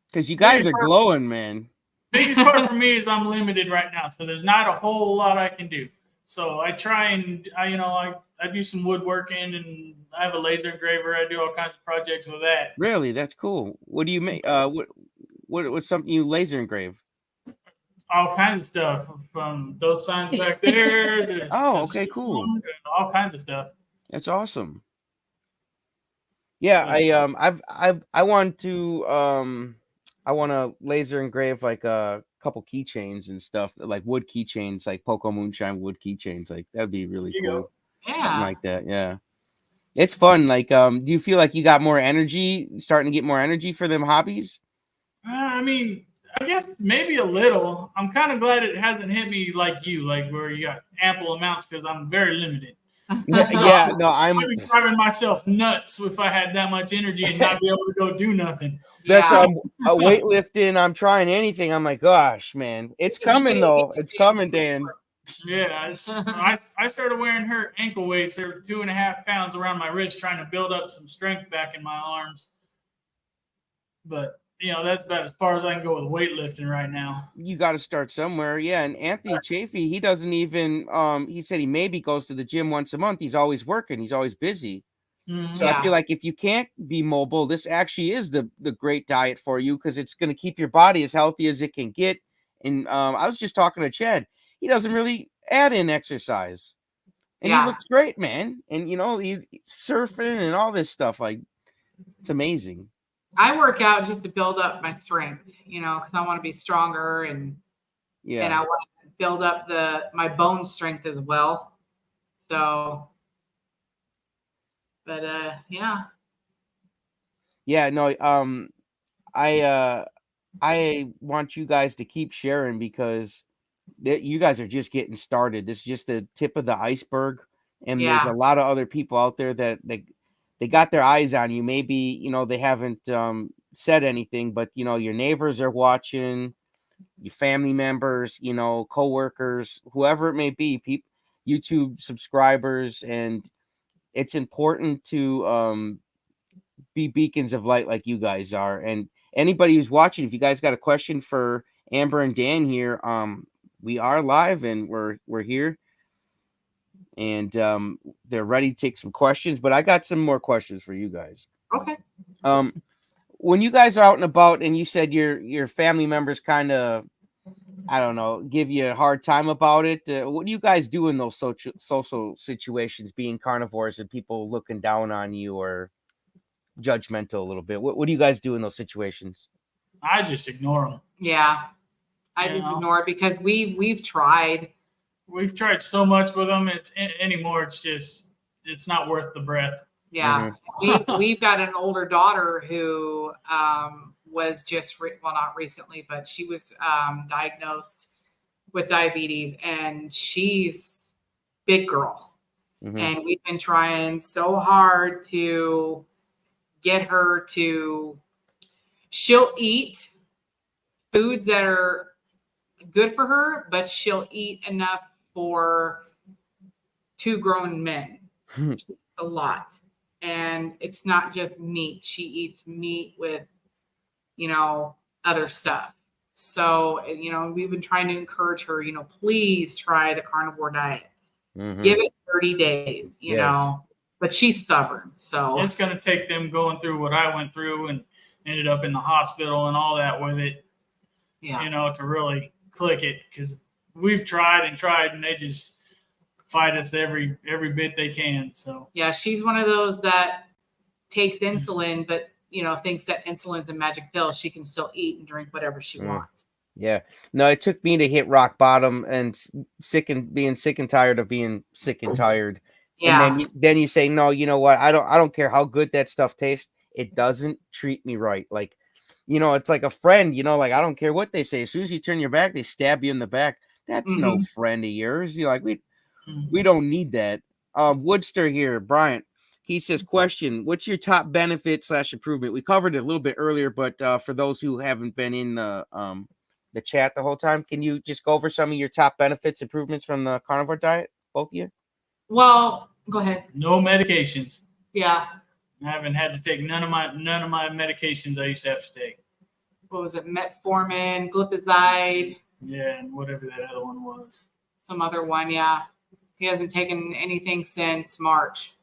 because you guys are glowing, man. Biggest part for me is I'm limited right now, so there's not a whole lot I can do. So I try and I do some woodworking, and I have a laser engraver. I do all kinds of projects with that. Really, that's cool. What do you make? What's something you laser engrave? All kinds of stuff, from those signs back there. Oh, okay, cool. All kinds of stuff. That's awesome. Yeah, I want to laser engrave like a couple keychains and stuff, like wood keychains, like Poco Moonshine wood keychains. Like that'd be really cool. Yeah. Something like that. Yeah. It's fun. Like, do you feel like you got more energy, starting to get more energy for them hobbies? I mean, I guess maybe a little. I'm kind of glad it hasn't hit me like you, like where you got ample amounts, because I'm very limited. Yeah, no, I'd be driving myself nuts if I had that much energy and not be able to go do nothing. That's weightlifting. I'm trying anything. I'm like, gosh, man, it's coming though. It's coming, Dan. Yeah, I started wearing her ankle weights. They're 2.5 pounds around my wrist, trying to build up some strength back in my arms. But that's about as far as I can go with weightlifting right now. You got to start somewhere. Yeah. And Anthony Chafee, he doesn't even, he said he maybe goes to the gym once a month. He's always working. He's always busy. So I feel like if you can't be mobile, this actually is the great diet for you, because it's going to keep your body as healthy as it can get. And I was just talking to Chad. He doesn't really add in exercise. And he looks great, man. And, he's surfing and all this stuff. Like, it's amazing. I work out just to build up my strength, because I want to be stronger, and I want to build up my bone strength as well. So, but yeah. Yeah, no, I want you guys to keep sharing, because you guys are just getting started. This is just the tip of the iceberg, and there's a lot of other people out there that they got their eyes on you. Maybe, they haven't said anything, but, your neighbors are watching, your family members, coworkers, whoever it may be, people, YouTube subscribers. And it's important to be beacons of light like you guys are. And anybody who's watching, if you guys got a question for Amber and Dan here, we are live and we're here. And they're ready to take some questions, but I got some more questions for you guys. Okay. When you guys are out and about, and you said your family members kind of, I don't know, give you a hard time about it, what do you guys do in those social situations, being carnivores and people looking down on you or judgmental a little bit? What do you guys do in those situations? I just ignore them. Yeah, I just ignore it, because we've tried. We've tried so much with them. Anymore. It's not worth the breath. Yeah. We've got an older daughter who was just well, not recently, but she was diagnosed with diabetes, and she's big girl. Mhm. And we've been trying so hard to get her to, she'll eat foods that are good for her, but she'll eat enough for 2 grown men. She eats a lot. And it's not just meat. She eats meat with, other stuff. So, we've been trying to encourage her, please try the carnivore diet. Mhm. Give it 30 days, Yes. but she's stubborn. So It's going to take them going through what I went through and ended up in the hospital and all that with it, yeah. to really click it, because we've tried and they just fight us every bit they can. So Yeah, she's one of those that takes insulin, but thinks that insulin's a magic pill. She can still eat and drink whatever she wants. Yeah. No, it took me to hit rock bottom and being sick and tired of being sick and tired. And Yeah. then you say, no, you know what? I don't care how good that stuff tastes. It doesn't treat me right. Like, it's like a friend, like I don't care what they say. As soon as you turn your back, they stab you in the back. That's no friend of yours. You're like, we don't need that. Woodster here, Bryant. He says, question, what's your top benefit / improvement? We covered it a little bit earlier, but for those who haven't been in the chat the whole time, can you just go over some of your top benefits, improvements from the carnivore diet, both of you? Well, go ahead. No medications. Yeah. I haven't had to take none of my medications I used to have to take. What was it? Metformin, glipizide. Yeah, and whatever that other one was. Some other one, yeah. He hasn't taken anything since March.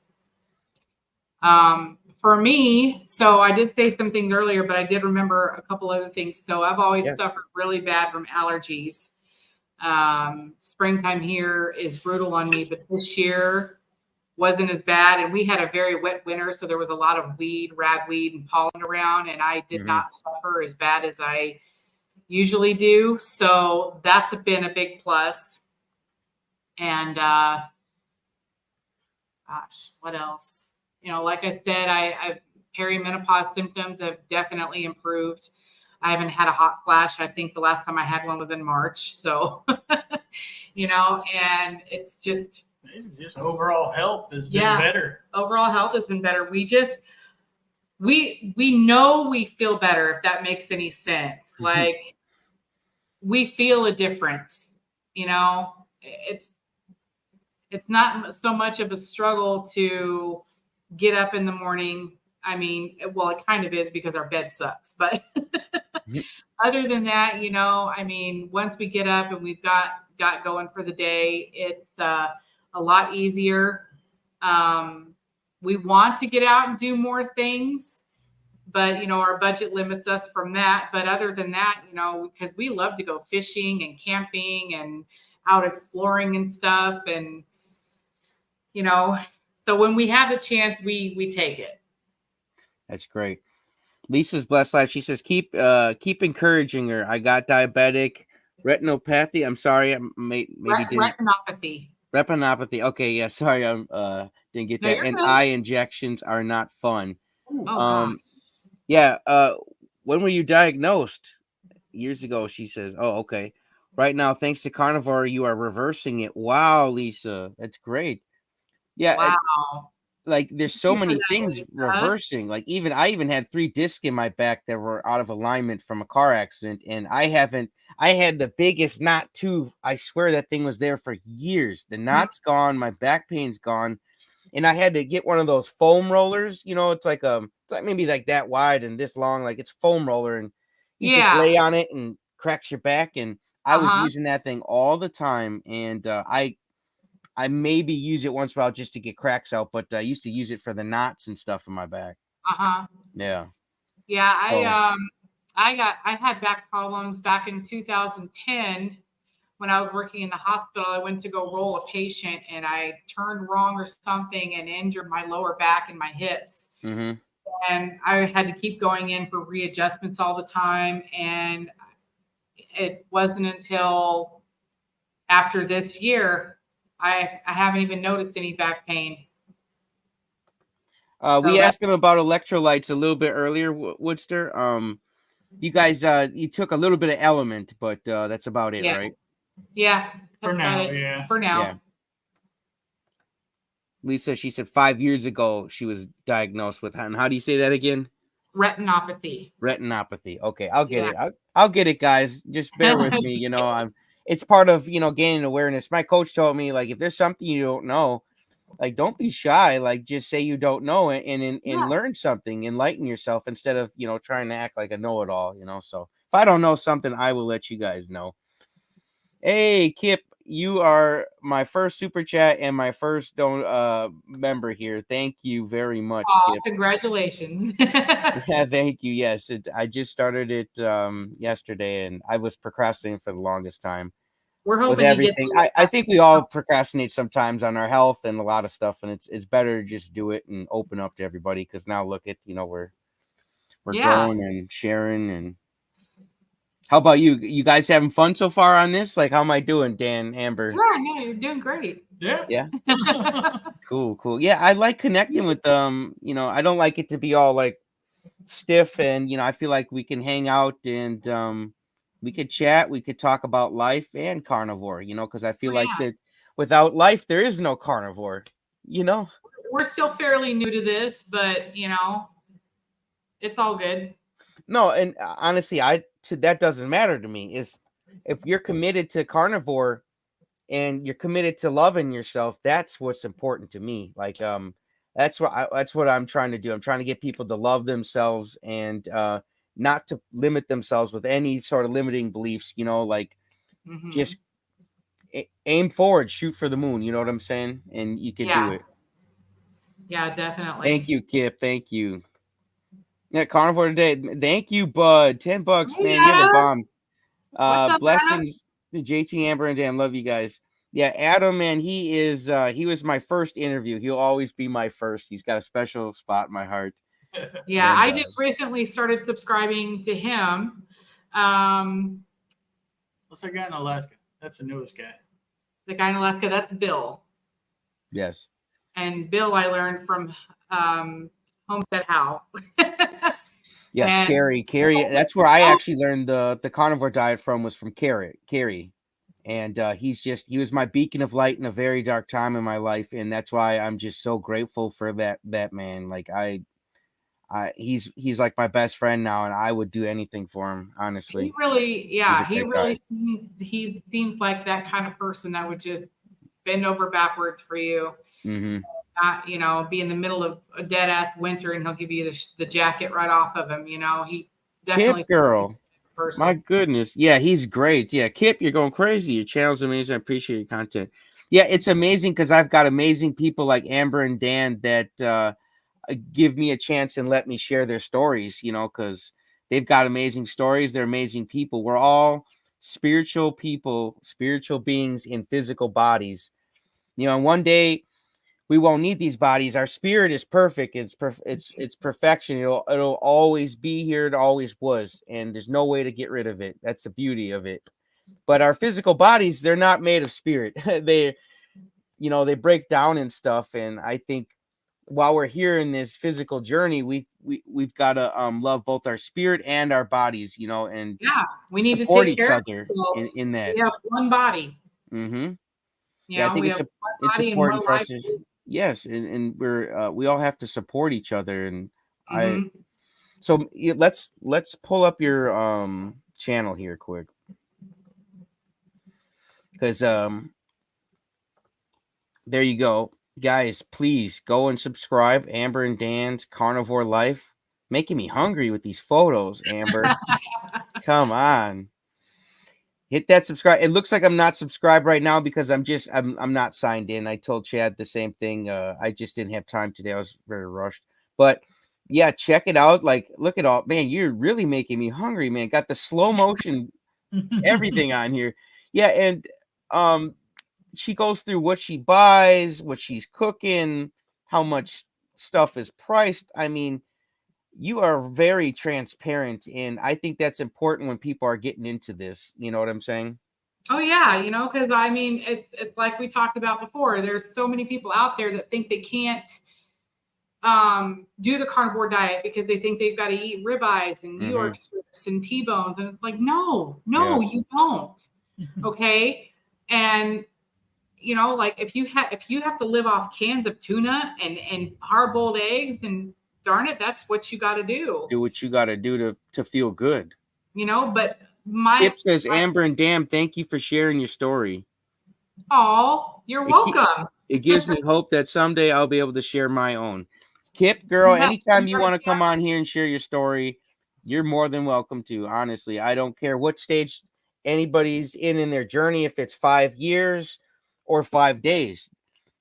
For me, so I did say some things earlier, but I did remember a couple other things. So I've always suffered really bad from allergies. Springtime here is brutal on me, but this year wasn't as bad. And we had a very wet winter, so there was a lot of ragweed and pollen around, and I did not suffer as bad as I usually do. So that's been a big plus. And gosh, what else? Like I said, I perimenopause symptoms have definitely improved. I haven't had a hot flash. I think the last time I had one was in March. So, and it's just overall health has been better. Overall health has been better. We know we feel better, if that makes any sense. Like, we feel a difference. It's not so much of a struggle to get up in the morning. I mean, well, it kind of is because our bed sucks, but other than that, I mean, once we get up and we've got going for the day, it's a lot easier. We want to get out and do more things, but our budget limits us from that. But other than that, because we love to go fishing and camping and out exploring and stuff, and so when we have the chance, we take it. That's great. Lisa's blessed life. She says, keep encouraging her. I got diabetic retinopathy. I'm sorry, maybe retinopathy. Retinopathy. Okay, yeah. Sorry, I didn't get that. And eye injections are not fun. Gosh. Yeah. When were you diagnosed? Years ago, she says. Oh, okay. Right now, thanks to Carnivore, you are reversing it. Wow, Lisa, that's great. Yeah. Wow. Like, there's so many things reversing. Like, I even had 3 discs in my back that were out of alignment from a car accident, and I had the biggest knot too. I swear that thing was there for years. The knot's gone, my back pain's gone, and I had to get one of those foam rollers. It's like maybe like that wide and this long, like it's foam roller, and you just lay on it and cracks your back. And I was using that thing all the time, and I maybe use it once in a while just to get cracks out, but I used to use it for the knots and stuff in my back. Yeah. Yeah, I had back problems back in 2010 when I was working in the hospital. I went to go roll a patient, and I turned wrong or something and injured my lower back and my hips. And I had to keep going in for readjustments all the time. And it wasn't until after this year I haven't even noticed any back pain. We asked them about electrolytes a little bit earlier, Woodster. You guys, you took a little bit of Element, but that's about it, Yeah. right? Yeah. For That's now, about it. yeah. For now. Yeah. Lisa, she said 5 years ago she was diagnosed with, and how do you say that again? Retinopathy. Retinopathy. Okay, I'll get Yeah. it. I'll get it, guys. Just bear with me. It's part of gaining awareness. My coach told me, like, if there's something you don't know, like, don't be shy. Like, just say you don't know it and Yeah. learn something, enlighten yourself instead of trying to act like a know-it-all. So if I don't know something, I will let you guys know. Hey, Kip, you are my first super chat and my first member here. Thank you very much, Oh, Kip. congratulations. Yeah, thank you. Yes, I just started it yesterday, and I was procrastinating for the longest time We're with hoping you get everything. the I think we all procrastinate sometimes on our health and a lot of stuff, and it's better to just do it and open up to everybody. Because now look at we're Yeah. growing and sharing. And how about you? You guys having fun so far on this? Like, how am I doing, Dan, Amber? Yeah, no, you're doing great. Yeah. Yeah. Cool. Yeah, I like connecting with them. I don't like it to be all like stiff, and I feel like we can hang out and we could chat, we could talk about life and carnivore, because I feel Oh, like yeah. that without life there is no carnivore, you know. We're still fairly new to this, but it's all good. No, and honestly, that doesn't matter to me. Is if you're committed to carnivore and you're committed to loving yourself, that's what's important to me. Like that's what I'm trying to do. I'm trying to get people to love themselves and not to limit themselves with any sort of limiting beliefs, like Hmm. just aim forward, shoot for the moon, you know what I'm saying? And you can do Yeah. it. Yeah, definitely. Thank you, Kip. Thank you. Yeah, carnivore today. Thank you, bud. $10, Hey, man. You're the Adam. bomb. What's up, Adam? Blessings to JT, Amber, and Dan. Love you guys. Yeah, Adam, man, he was my first interview. He'll always be my first. He's got a special spot in my heart. Yeah, And I just recently started subscribing to him. What's that guy in Alaska? That's the newest guy. The guy in Alaska, that's Bill. yes. And Bill, I learned from Homestead How. Yes, And Carrie. That's where I actually learned the carnivore diet from, was from Carrie. And he was my beacon of light in a very dark time in my life, and that's why I'm just so grateful for that man. Like he's like my best friend now, and I would do anything for him, honestly. he really, He's a he great guy. really, he seems like that kind of person that would just bend over backwards for you. Mm-hmm. Not, be in the middle of a dead ass winter and he'll give you the jacket right off of him. He definitely Kip girl. person. My goodness. Yeah, he's great. Yeah, Kip, you're going crazy. Your channel's amazing. I appreciate your content. Yeah, it's amazing because I've got amazing people like Amber and Dan that give me a chance and let me share their stories, because they've got amazing stories. They're amazing people. We're all spiritual people, spiritual beings in physical bodies. And one day we won't need these bodies. Our spirit is perfect. It's perfection. It'll always be here. It always was, and there's no way to get rid of it. That's the beauty of it. But our physical bodies, they're not made of spirit. They break down and stuff. And I think while we're here in this physical journey, we've got to love both our spirit and our bodies. And Yeah, we need to support take each care of other ourselves. in that. We have one body. Mm-hmm. Yeah, I think We have one it's body and one important for us life. to, yes, and we all have to support each other. And Mm-hmm. so let's pull up your channel here quick, because there you go, guys. Please go and subscribe. Amber and Dan's Carnivore Life. Making me hungry with these photos, Amber. Come on. Hit that subscribe. It looks like I'm not subscribed right now because I'm not signed in. I told Chad the same thing. I just didn't have time today. I was very rushed. But yeah, check it out. Like, look at all, man, you're really making me hungry, man. Got the slow motion, everything on here. Yeah, and she goes through what she buys, what she's cooking, how much stuff is priced. I mean, you are very transparent, and I think that's important when people are getting into this. You know what I'm saying? Oh yeah, because it's like we talked about before. There's so many people out there that think they can't do the carnivore diet because they think they've got to eat ribeyes and New York strips and T-bones. And it's like, no, Yes. you don't. Okay. And like if you have to live off cans of tuna and hard-boiled eggs, then darn it, that's what you got to do. Do what you got to do to feel good. But Kip says, Amber and Dan, thank you for sharing your story. Oh, you're welcome. It gives me hope that someday I'll be able to share my own. Kip, girl, anytime you want to come on here and share your story, you're more than welcome to. Honestly, I don't care what stage anybody's in their journey, if it's 5 years or 5 days.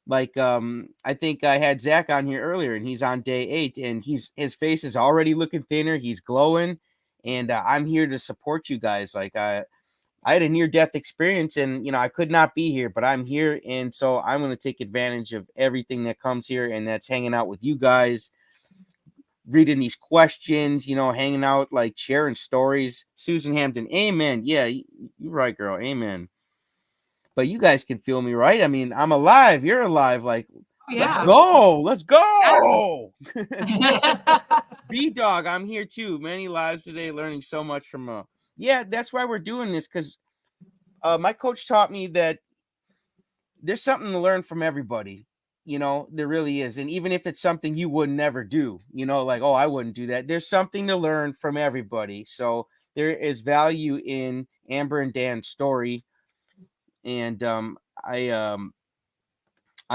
Like, I think I had Zach on here earlier, and he's on day 8, and his face is already looking thinner. He's glowing, and I'm here to support you guys. Like, I had a near-death experience, and I could not be here, but I'm here, and so I'm going to take advantage of everything that comes here, and that's hanging out with you guys, reading these questions, hanging out, like sharing stories. Susan Hampton, amen. Yeah, you're right, girl. Amen. But you guys can feel me, right? I mean, I'm alive. You're alive. Like, let's go. Let's go. B-Dog, I'm here too. Many lives today, learning so much from yeah, that's why we're doing this, because my coach taught me that there's something to learn from everybody. There really is. And even if it's something you would never do, like, oh, I wouldn't do that. There's something to learn from everybody. So there is value in Amber and Dan's story. And I'm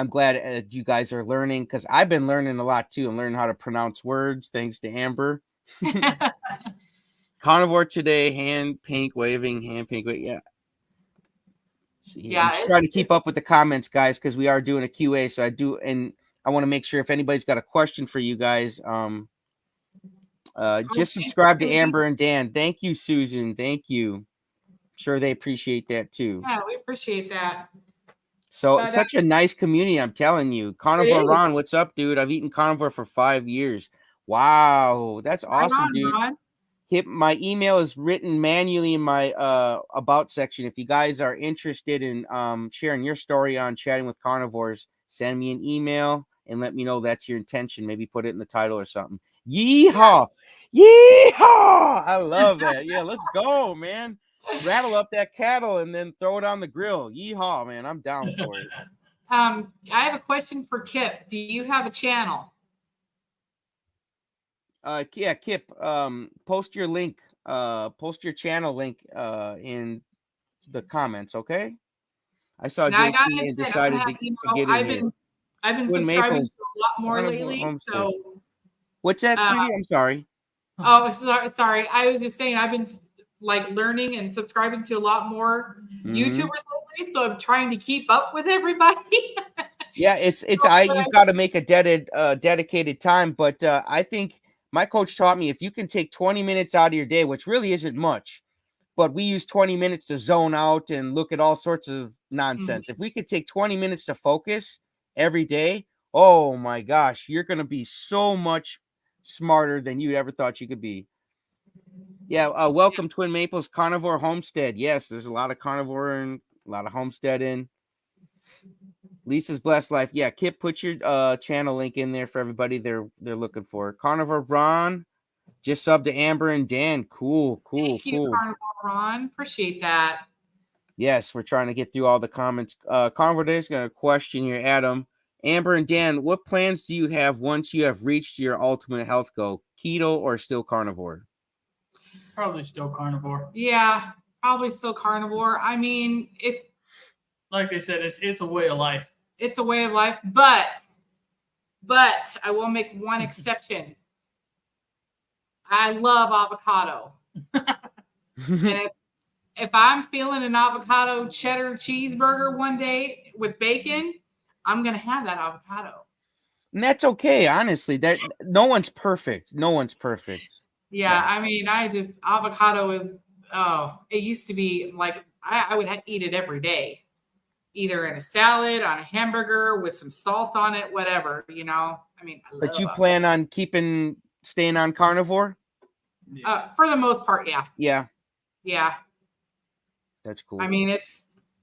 glad you guys are learning, because I've been learning a lot too, and learning how to pronounce words thanks to Amber. Carnivore today, hand pink waving. Yeah. See, I'm just trying to keep up with the comments, guys, because we are doing a QA. So I want to make sure if anybody's got a question for you guys, just subscribe to Amber and Dan. Thank you, Susan. Thank you. Sure, they appreciate that too. Yeah, we appreciate that. So such a nice community, I'm telling you. Carnivore Ron, what's up, dude? I've eaten carnivore for 5 years. Wow, that's awesome, dude. My email is written manually in my about section. If you guys are interested in sharing your story on Chatting with Carnivores, send me an email and let me know that's your intention. Maybe put it in the title or something. Yeehaw! Yeehaw! I love that. Yeah, let's go, man. Rattle up that cattle and then throw it on the grill. Yeehaw, man. I'm down for it. I have a question for Kip. Do you have a channel? Yeah, Kip, post your link, post your channel link in the comments, okay? I saw JT and decided to get in here. I've been subscribing to a lot more lately. So what's that, sweetie? I'm sorry. Oh, sorry. I was just saying I've been like learning and subscribing to a lot more YouTubers lately, so I'm trying to keep up with everybody. Yeah, you've got to make a dedicated time, but I think my coach taught me if you can take 20 minutes out of your day, which really isn't much, but we use 20 minutes to zone out and look at all sorts of nonsense. If we could take 20 minutes to focus every day, oh my gosh, you're going to be so much smarter than you ever thought you could be. Yeah, welcome Twin Maples Carnivore Homestead. Yes, there's a lot of carnivore and a lot of homesteading. Lisa's Blessed Life. Yeah, Kip, put your channel link in there for everybody they're looking for. Carnivore Ron just subbed to Amber and Dan. Cool. Thank you, Carnivore Ron. Appreciate that. Yes, we're trying to get through all the comments. Carnivore Day is going to question here, Adam. Amber and Dan, what plans do you have once you have reached your ultimate health goal? Keto or still carnivore? Probably still carnivore. Yeah, probably still carnivore. I mean, like they said, it's a way of life. It's a way of life, but I will make one exception. I love avocado. And if I'm feeling an avocado cheddar cheeseburger one day with bacon, I'm going to have that avocado. And that's okay, honestly. That no one's perfect. Yeah, I mean, avocado is, it used to be like, I would eat it every day, either in a salad, on a hamburger, with some salt on it, whatever, I mean, I love But you plan on staying on carnivore? For the most part, yeah. Yeah. That's cool. I mean,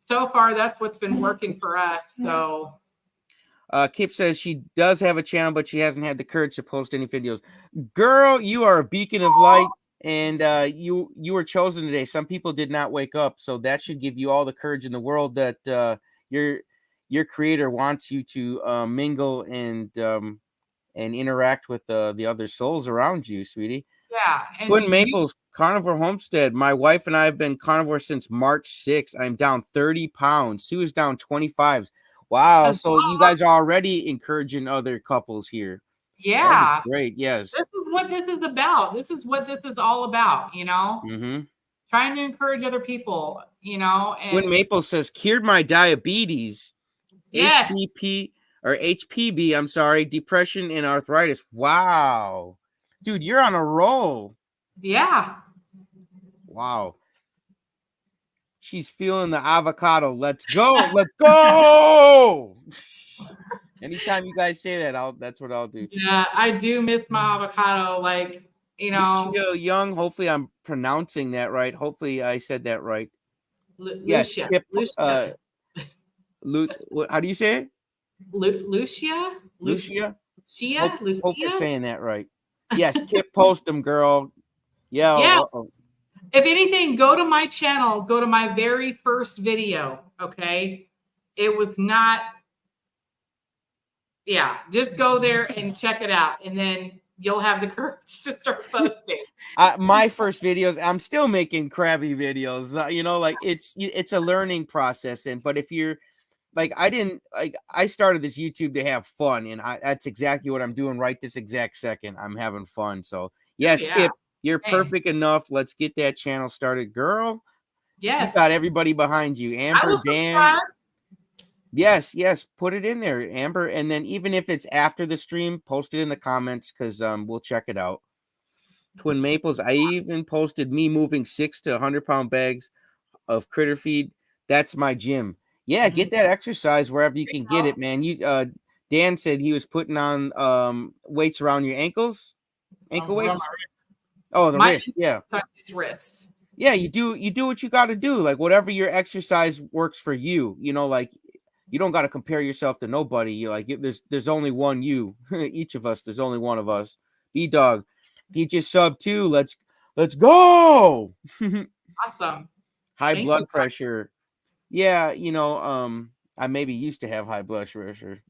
so far, that's what's been working for us, so. Kip says she does have a channel, but she hasn't had the courage to post any videos. Girl, you are a beacon of light, and you were chosen today. Some people did not wake up, so that should give you all the courage in the world that your creator wants you to mingle and interact with the other souls around you, sweetie. Yeah. And Twin Maples Carnivore Homestead. My wife and I have been carnivore since March 6th. I'm down 30 pounds. Sue is down 25. Wow. So you guys are already encouraging other couples here. That is yeah. great. Yes. This is what this is about. This is what this is all about, Mm-hmm. trying to encourage other people, and Twin Maples says, cured my diabetes, yes, HBP or HPB, I'm sorry, depression and arthritis. Wow. Dude, you're on a roll. yeah. Wow. She's feeling the avocado. Let's go. Let's go. Anytime you guys say that, that's what I'll do. Yeah, I do miss my avocado. Like, Lucia Young. Hopefully I'm pronouncing that right. Hopefully I said that right. Yes. Lucia. Kip, Lucia. how do you say it? Lucia? Lucia? Lucia? Hope you're Lucia? saying that right. Yes, Kip, post them, girl. Yeah. Yes. Uh-oh. If anything, go to my channel, go to my very first video. Okay. It was not, yeah, just go there and check it out. And then you'll have the courage to start posting. My first videos, I'm still making crabby videos. Like it's a learning process. But if you're like, I started this YouTube to have fun, and that's exactly what I'm doing right this exact second. I'm having fun. So yes, yeah. Kip, you're perfect enough. Let's get that channel started, girl. Yes. You got everybody behind you. Amber, Dan. Yes, put it in there, Amber. And then even if it's after the stream, post it in the comments because we'll check it out. Twin Maples, I even posted me moving 6 to 100-pound bags of critter feed. That's my gym. Yeah, get that exercise wherever you can get it, man. Dan said he was putting on weights around your ankles, ankle weights. Oh, the wrist, yeah. His wrists. Yeah, you do what you got to do. Like whatever your exercise works for you. Like you don't got to compare yourself to nobody. You're like there's only one you. Each of us, there's only one of us. B-Dog, he just subbed too. Let's go. Awesome. High blood pressure. Yeah, I maybe used to have high blood pressure.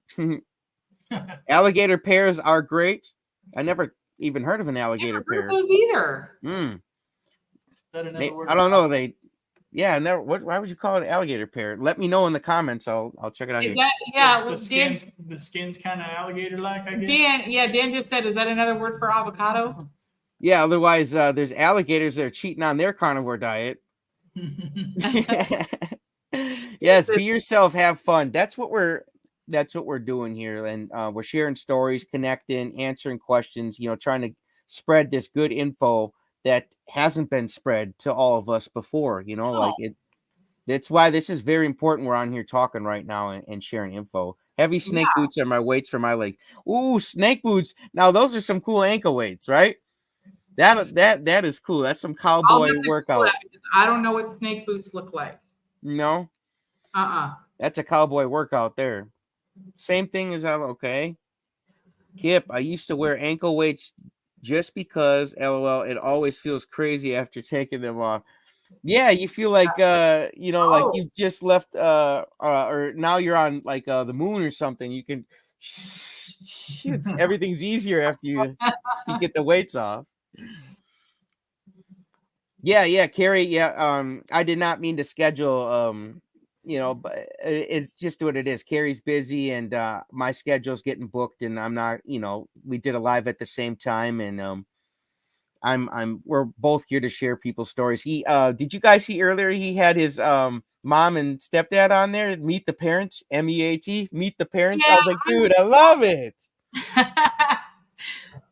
Alligator pears are great. I never even heard of an alligator pear. Those either. I don't know. Never. Why would you call it an alligator pear? Let me know in the comments. I'll check it out. The skin's kind of alligator like, I guess. Dan just said, is that another word for avocado? Yeah. Otherwise, there's alligators that are cheating on their carnivore diet. Yes, be yourself, have fun. That's what we're doing here, and we're sharing stories, connecting, answering questions. Trying to spread this good info that hasn't been spread to all of us before. Like it. That's why this is very important. We're on here talking right now and sharing info. Heavy snake boots are my weights for my legs. Ooh, snake boots. Now those are some cool ankle weights, right? That is cool. That's some cowboy workout. I don't know what snake boots look like. No. That's a cowboy workout there. Same thing as okay. Kip, I used to wear ankle weights just because, LOL, it always feels crazy after taking them off. Yeah, you feel like like you just left or now you're on like the moon or something. You can everything's easier after you get the weights off. Yeah, Carrie. Yeah, I did not mean to schedule. But it's just what it is. Carrie's busy, and my schedule's getting booked, and I'm not. We did a live at the same time, and we're both here to share people's stories. Did you guys see earlier? He had his mom and stepdad on there. Meet the parents, MEAT. Meet the parents. Yeah, I was like, dude, I love it.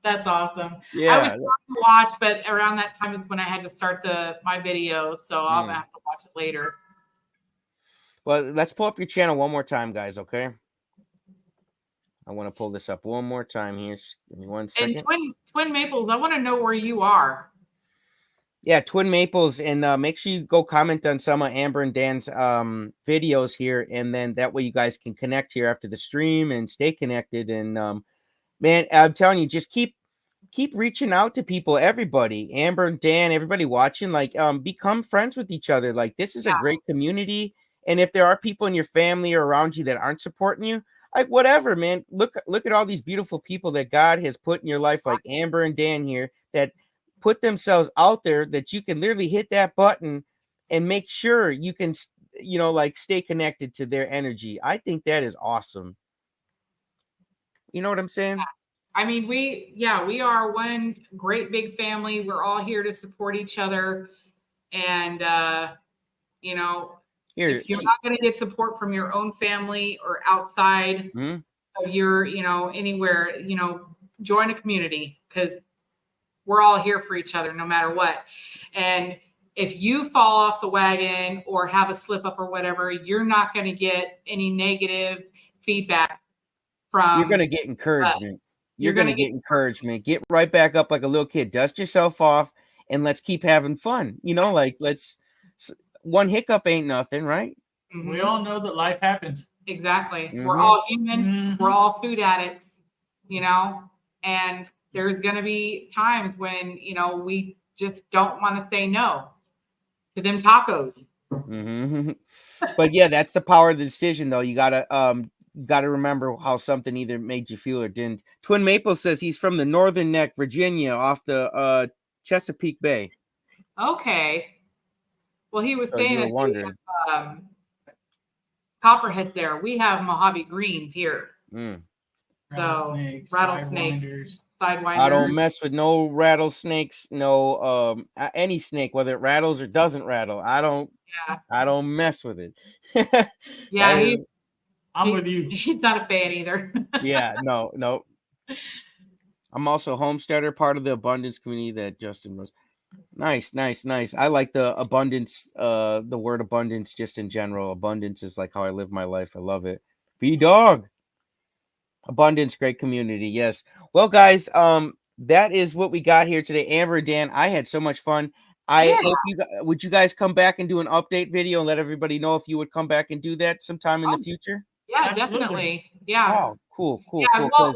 That's awesome. Yeah, I was trying to watch, but around that time is when I had to start my video, so I'm gonna have to watch it later. Well, let's pull up your channel one more time, guys. Okay. I want to pull this up one more time here. Give me 1 second. And Twin Maples, I want to know where you are. Yeah, Twin Maples, and make sure you go comment on some of Amber and Dan's videos here, and then that way you guys can connect here after the stream and stay connected. And man, I'm telling you, just keep reaching out to people, everybody, Amber and Dan, everybody watching, like become friends with each other. Like this is a Yeah. great community. And if there are people in your family or around you that aren't supporting you, like whatever, man, look at all these beautiful people that God has put in your life, like Amber and Dan here, that put themselves out there, that you can literally hit that button and make sure you can, like stay connected to their energy. I think that is awesome. You know what I'm saying? I mean, we are one great big family. We're all here to support each other. And, you know, Here, if you're not going to get support from your own family or outside of your, anywhere, join a community, because we're all here for each other no matter what. And if you fall off the wagon or have a slip up or whatever, you're not going to get any negative feedback from you're going to get encouragement. us. You're going to get encouragement. Get right back up like a little kid. Dust yourself off and let's keep having fun. Like one hiccup ain't nothing, right? Mm-hmm. We all know that life happens. Exactly. Mm-hmm. We're all human. We're all food addicts, and there's going to be times when, we just don't want to say no to them tacos. Mm-hmm. But yeah, that's the power of the decision, though. You gotta remember how something either made you feel or didn't. Twin Maple says he's from the Northern Neck, Virginia, off the Chesapeake Bay. Okay. Well, he was So saying you were that wondering. Copperhead there. We have Mojave greens here. So rattlesnakes, sidewinders. I don't mess with no rattlesnakes, no any snake, whether it rattles or doesn't rattle. I don't mess with it. Yeah, I'm with you. He's not a fan either. Yeah, no. I'm also a homesteader, part of the abundance community that Justin was. Nice. I like the abundance, the word abundance just in general. Abundance is like how I live my life. I love it. B-Dog. Abundance, great community. Yes. Well, guys, that is what we got here today. Amber and Dan, I had so much fun. I hope would you guys come back and do an update video and let everybody know if you would come back and do that sometime in the future? Yeah, absolutely. Definitely. Yeah. Oh, cool. Yeah, well,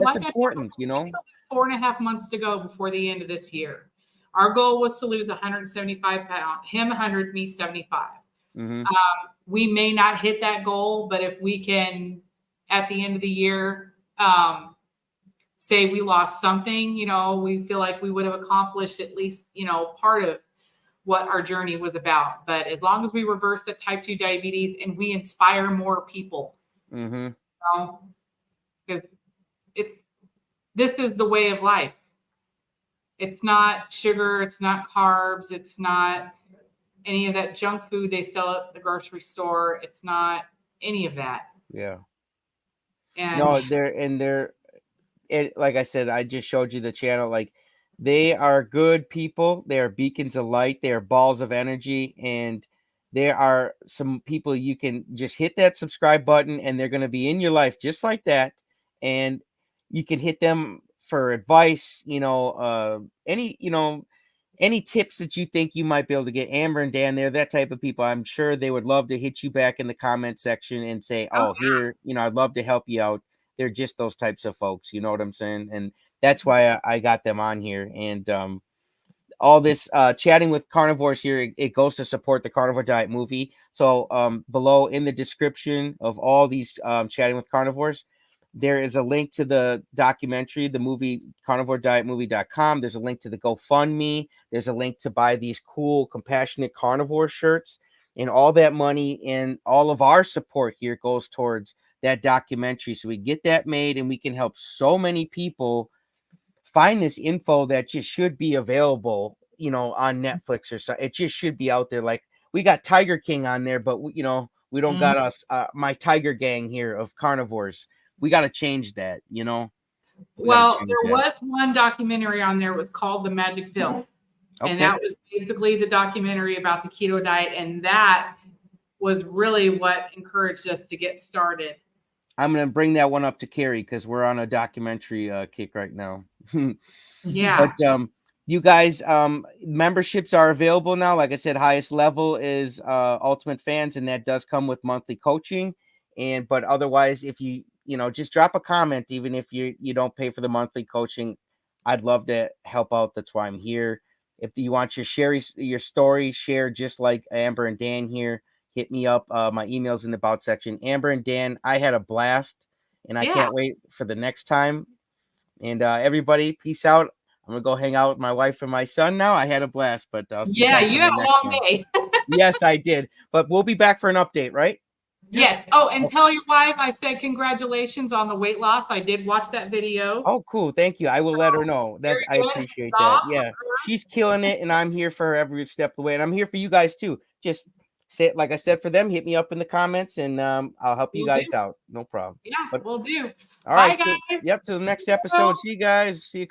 that's important, I said, 4.5 months to go before the end of this year. Our goal was to lose 175 pounds. Him 100, me 75. Mm-hmm. We may not hit that goal, but if we can, at the end of the year, say we lost something, we feel like we would have accomplished at least, part of what our journey was about. But as long as we reverse the type 2 diabetes and we inspire more people, because this is the way of life. It's not sugar, it's not carbs, it's not any of that junk food they sell at the grocery store. It's not any of that. Yeah. And no, they're like I said, I just showed you the channel. Like, they are good people. They are beacons of light. They are balls of energy. And there are some people you can just hit that subscribe button and they're going to be in your life just like that. And you can hit them for advice, any tips that you think you might be able to get. Amber and Dan, they're that type of people. I'm sure they would love to hit you back in the comment section and say, here, I'd love to help you out. They're just those types of folks. You know what I'm saying? And that's why I got them on here. And all this chatting with carnivores here, it goes to support the Carnivore Diet movie. So below in the description of all these chatting with carnivores, there is a link to the documentary, the movie, carnivoredietmovie.com. There's a link to the GoFundMe. There's a link to buy these cool compassionate carnivore shirts, and all that money and all of our support here goes towards that documentary. So we get that made and we can help so many people find this info that just should be available, on Netflix or so. It just should be out there. Like, we got Tiger King on there, but we don't got us, my Tiger Gang here of carnivores. We got to change that, Well, there was one documentary on there. It was called The Magic Pill. Okay. And that was basically the documentary about the keto diet. And that was really what encouraged us to get started. I'm going to bring that one up to Carrie because we're on a documentary kick right now. Yeah. But you guys, memberships are available now. Like I said, highest level is Ultimate Fans, and that does come with monthly coaching. But otherwise, if you just drop a comment, even if you don't pay for the monthly coaching, I'd love to help out. That's why I'm here. If you want your story shared, just like Amber and Dan here, hit me up. My email's in the about section. Amber and Dan, I had a blast, and I can't wait for the next time. And everybody, peace out. I'm gonna go hang out with my wife and my son now. I had a blast, but I'll see you guys you on had the a next long one. day. Yes, I did. But we'll be back for an update, right? Yes. Oh, and tell your wife I said congratulations on the weight loss. I did watch that video. Oh, cool. Thank you. I will let her know. I appreciate that. Yeah, she's killing it, and I'm here for her every step of the way. And I'm here for you guys too. Just say, like I said, for them, hit me up in the comments, and I'll help you guys out. No problem. Yeah, we'll do. All Bye, right. guys. Yep. To the next episode. See you guys. See you.